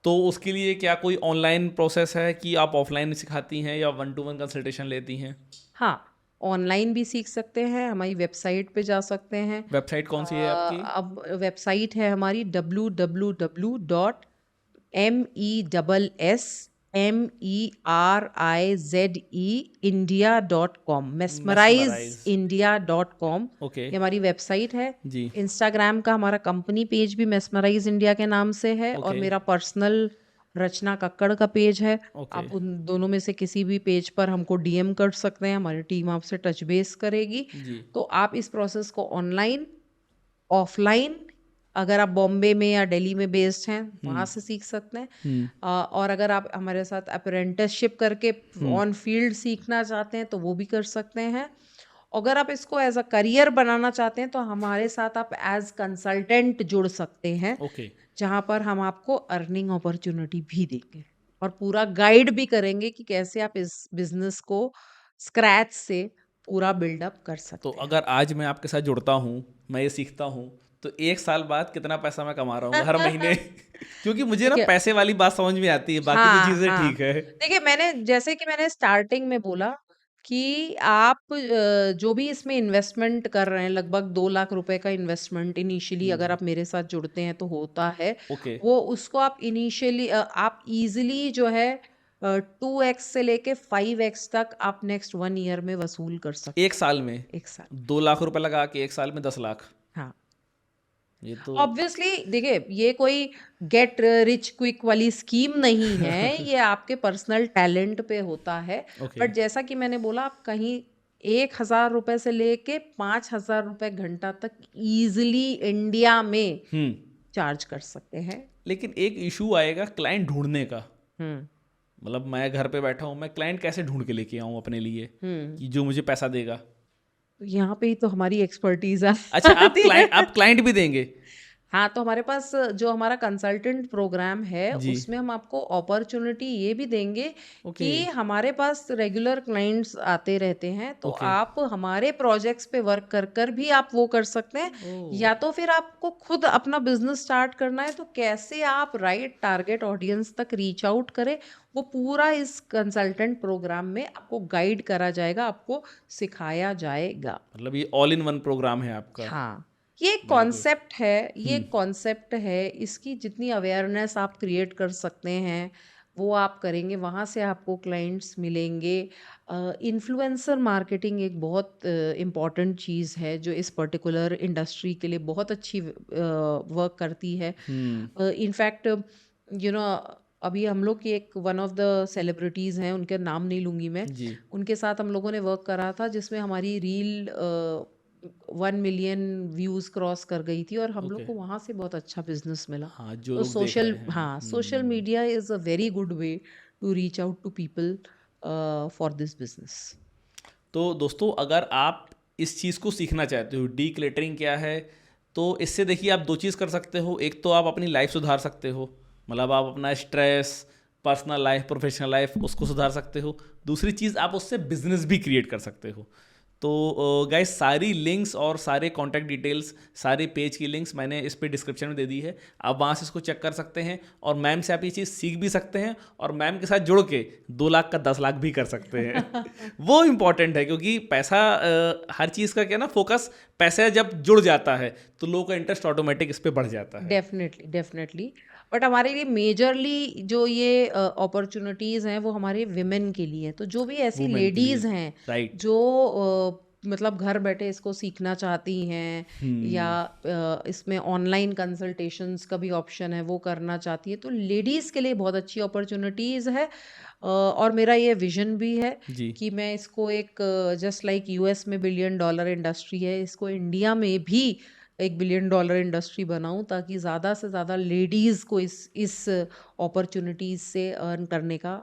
तो उसके लिए क्या कोई ऑनलाइन प्रोसेस है कि आप ऑफलाइन सिखाती हैं या 1-to-1 कंसल्टेशन लेती हैं? हाँ, ऑनलाइन भी सीख सकते हैं, हमारी वेबसाइट पे जा सकते हैं। वेबसाइट कौन सी है आपकी? अब वेबसाइट है हमारी www.MESSMERIZE मेस्मराइज। mesmerindia.com। ओके। ये हमारी वेबसाइट है। जी। इंस्टाग्राम का हमारा कंपनी पेज भी मेस्मराइज इंडिया के नाम से है, और ओके। मेरा पर्सनल रचना कक्कड़ का पेज है। ओके। आप उन दोनों में से किसी भी पेज पर हमको डीएम कर सकते हैं, हमारी टीम आपसे टच बेस करेगी। जी। तो आप इस प्रोसेस को ऑनलाइन, ऑफलाइन, अगर आप बॉम्बे में या दिल्ली में बेस्ड हैं वहाँ से सीख सकते हैं। और अगर आप हमारे साथ अप्रेंटिसशिप करके ऑन फील्ड सीखना चाहते हैं तो वो भी कर सकते हैं। अगर आप इसको एज अ करियर बनाना चाहते हैं तो हमारे साथ आप एज कंसल्टेंट जुड़ सकते हैं, ओके। जहाँ पर हम आपको अर्निंग अपॉर्चुनिटी भी देंगे और पूरा गाइड भी करेंगे कि कैसे आप इस बिजनेस को स्क्रैच से पूरा बिल्डअप कर तो सकते हैं। अगर आज मैं आपके साथ जुड़ता हूँ, मैं ये सीखता हूँ, तो 1 साल बाद कितना पैसा मैं कमा रहा हूँ हर महीने क्योंकि मुझे ना देखिए, पैसे वाली बात समझ में आती है, बाकी तो हाँ चीज़ें हाँ, ठीक है। देखिए जैसे कि मैंने स्टार्टिंग में बोला कि आप जो भी इसमें इन्वेस्टमेंट कर रहे हैं, लगभग 2 लाख रुपए का इन्वेस्टमेंट इनिशियली अगर आप मेरे साथ जुड़ते हैं तो होता है। ओके। वो उसको आप इनिशियली आप इजीली जो है 2x से लेके 5x तक आप नेक्स्ट 1 ईयर में वसूल कर सकते 1 साल में हैं, 1 साल। 2 लाख रुपए लगा के 1 साल में 10 लाख? हाँ, ये तो ऑब्वियसली देखिए ये कोई गेट रिच क्विक वाली स्कीम नहीं है, ये आपके पर्सनल टैलेंट पे होता है। ओके। बट जैसा कि मैंने बोला, आप कहीं 1,000 रुपए से लेके 5,000 रुपए घंटा तक इजीली इंडिया में चार्ज कर सकते हैं। लेकिन एक इशू आएगा क्लाइंट ढूंढने का। हम्म मतलब मैं घर पे बैठा हूँ, मैं क्लाइंट कैसे ढूंढ के लेके आऊँ अपने लिए हम्म कि जो मुझे पैसा देगा? तो यहाँ पे ही तो हमारी एक्सपर्टीज अच्छा, आती है। आप क्लाइंट भी देंगे? हाँ, तो हमारे पास जो हमारा कंसल्टेंट प्रोग्राम है जी। उसमें हम आपको अपॉर्चुनिटी ये भी देंगे ओके। कि हमारे पास रेगुलर क्लाइंट्स आते रहते हैं, तो ओके। आप हमारे प्रोजेक्ट्स पे वर्क कर कर भी आप वो कर सकते हैं। ओह। या तो फिर आपको खुद अपना बिजनेस स्टार्ट करना है, तो कैसे आप राइट टारगेट ऑडियंस तक रीच आउट करें, वो पूरा इस कंसल्टेंट प्रोग्राम में आपको गाइड करा जाएगा, आपको सिखाया जाएगा। मतलब ये ऑल इन वन प्रोग्राम है आपका? हाँ, ये वेरी गुड। कॉन्सेप्ट है, ये कॉन्सेप्ट है, इसकी जितनी अवेयरनेस आप क्रिएट कर सकते हैं वो आप करेंगे, वहाँ से आपको क्लाइंट्स मिलेंगे। इन्फ्लुएंसर मार्केटिंग एक बहुत इम्पॉर्टेंट चीज़ है जो इस पर्टिकुलर इंडस्ट्री के लिए बहुत अच्छी वर्क करती है। इनफैक्ट यू नो अभी हम लोग की एक वन ऑफ द सेलिब्रिटीज़ हैं, उनके नाम नहीं लूँगी मैं, जी। उनके साथ हम लोगों ने वर्क करा था जिसमें हमारी रील 1 मिलियन व्यूज़ क्रॉस कर गई थी और हम लोग ओके। को वहाँ से बहुत अच्छा बिजनेस मिला। हाँ, जो तो लोग देख रहे सोशल हैं। हाँ, social media is a very good way to reach out to people for this business. तो दोस्तों, अगर आप इस चीज़ को सीखना चाहते हो, डी क्लटरिंग क्या है, तो इससे देखिए आप दो चीज़ कर सकते हो। एक तो आप अपनी लाइफ सुधार सकते हो, मतलब आप अपना stress, personal life, professional life उसको सुधार सकते हो। दूसरी चीज़, आप उससे बिजनेस भी क्रिएट कर सकते हो। तो गाइस, सारी लिंक्स और सारे कॉन्टैक्ट डिटेल्स, सारे पेज की लिंक्स मैंने इस पे डिस्क्रिप्शन में दे दी है। आप वहाँ से इसको चेक कर सकते हैं और मैम से आप ये चीज़ सीख भी सकते हैं और मैम के साथ जुड़ के 2 लाख का 10 लाख भी कर सकते हैं। वो इम्पॉर्टेंट है, क्योंकि पैसा हर चीज़ का क्या ना, फोकस पैसा जब जुड़ जाता है तो लोगों का इंटरेस्ट ऑटोमेटिक इस पे बढ़ जाता है। Definitely, definitely. बट हमारे लिए मेजरली जो ये अपॉर्चुनिटीज़ हैं वो हमारे विमेन के लिए। तो जो भी ऐसी वुमेन के लिए। लेडीज़ हैं राइट। जो मतलब घर बैठे इसको सीखना चाहती हैं या इसमें ऑनलाइन कंसल्टेशंस का भी ऑप्शन है वो करना चाहती है, तो लेडीज़ के लिए बहुत अच्छी अपॉर्चुनिटीज़ है। और मेरा ये विजन भी है जी। कि मैं इसको एक जस्ट लाइक यूएस में $1 बिलियन इंडस्ट्री है, इसको इंडिया में भी $1 बिलियन इंडस्ट्री बनाऊं ताकि ज़्यादा से ज़्यादा लेडीज़ को इस अपॉर्चुनिटीज़ से अर्न करने का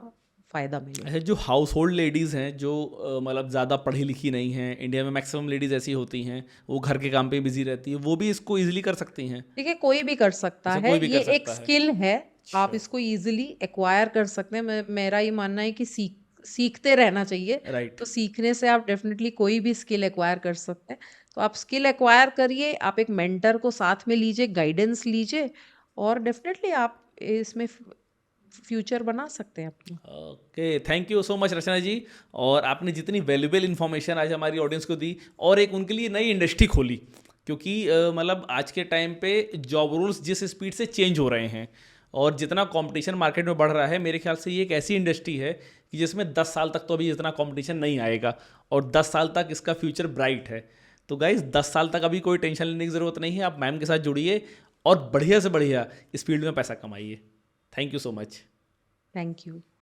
फ़ायदा मिले। ऐसे जो हाउस होल्ड लेडीज़ हैं, जो मतलब ज़्यादा पढ़ी लिखी नहीं हैं, इंडिया में मैक्सिमम लेडीज़ ऐसी होती हैं, वो घर के काम पे बिजी रहती है, वो भी इसको ईजिली कर सकती हैं। देखिए, कोई भी कर सकता ऐसा है, कोई भी ये कर एक सकता है। स्किल है, आप अच्छा। इसको इजीली एक्वायर कर सकते हैं। मेरा ये मानना है कि सीखते रहना चाहिए। राइट। तो सीखने से आप डेफिनेटली कोई भी स्किल एक्वायर कर सकते हैं। तो आप स्किल एक्वायर करिए, आप एक मेंटर को साथ में लीजिए, गाइडेंस लीजिए और डेफिनेटली आप इसमें फ्यूचर बना सकते हैं अपनी। Okay, thank you so much Rachna ji. और आपने जितनी वैल्यूबल इन्फॉर्मेशन आज हमारी ऑडियंस को दी और एक उनके लिए नई इंडस्ट्री खोली, क्योंकि मतलब आज के टाइम पे जॉब रूल्स जिस स्पीड से चेंज हो रहे हैं और जितना कंपटीशन मार्केट में बढ़ रहा है, मेरे ख्याल से ये एक ऐसी इंडस्ट्री है कि जिसमें 10 साल तक तो अभी इतना कंपटीशन नहीं आएगा और 10 साल तक इसका फ्यूचर ब्राइट है। तो गाइज, 10 साल तक अभी कोई टेंशन लेने की ज़रूरत नहीं है। आप मैम के साथ जुड़िए और बढ़िया से बढ़िया इस फील्ड में पैसा कमाइए। Thank you so much. Thank you.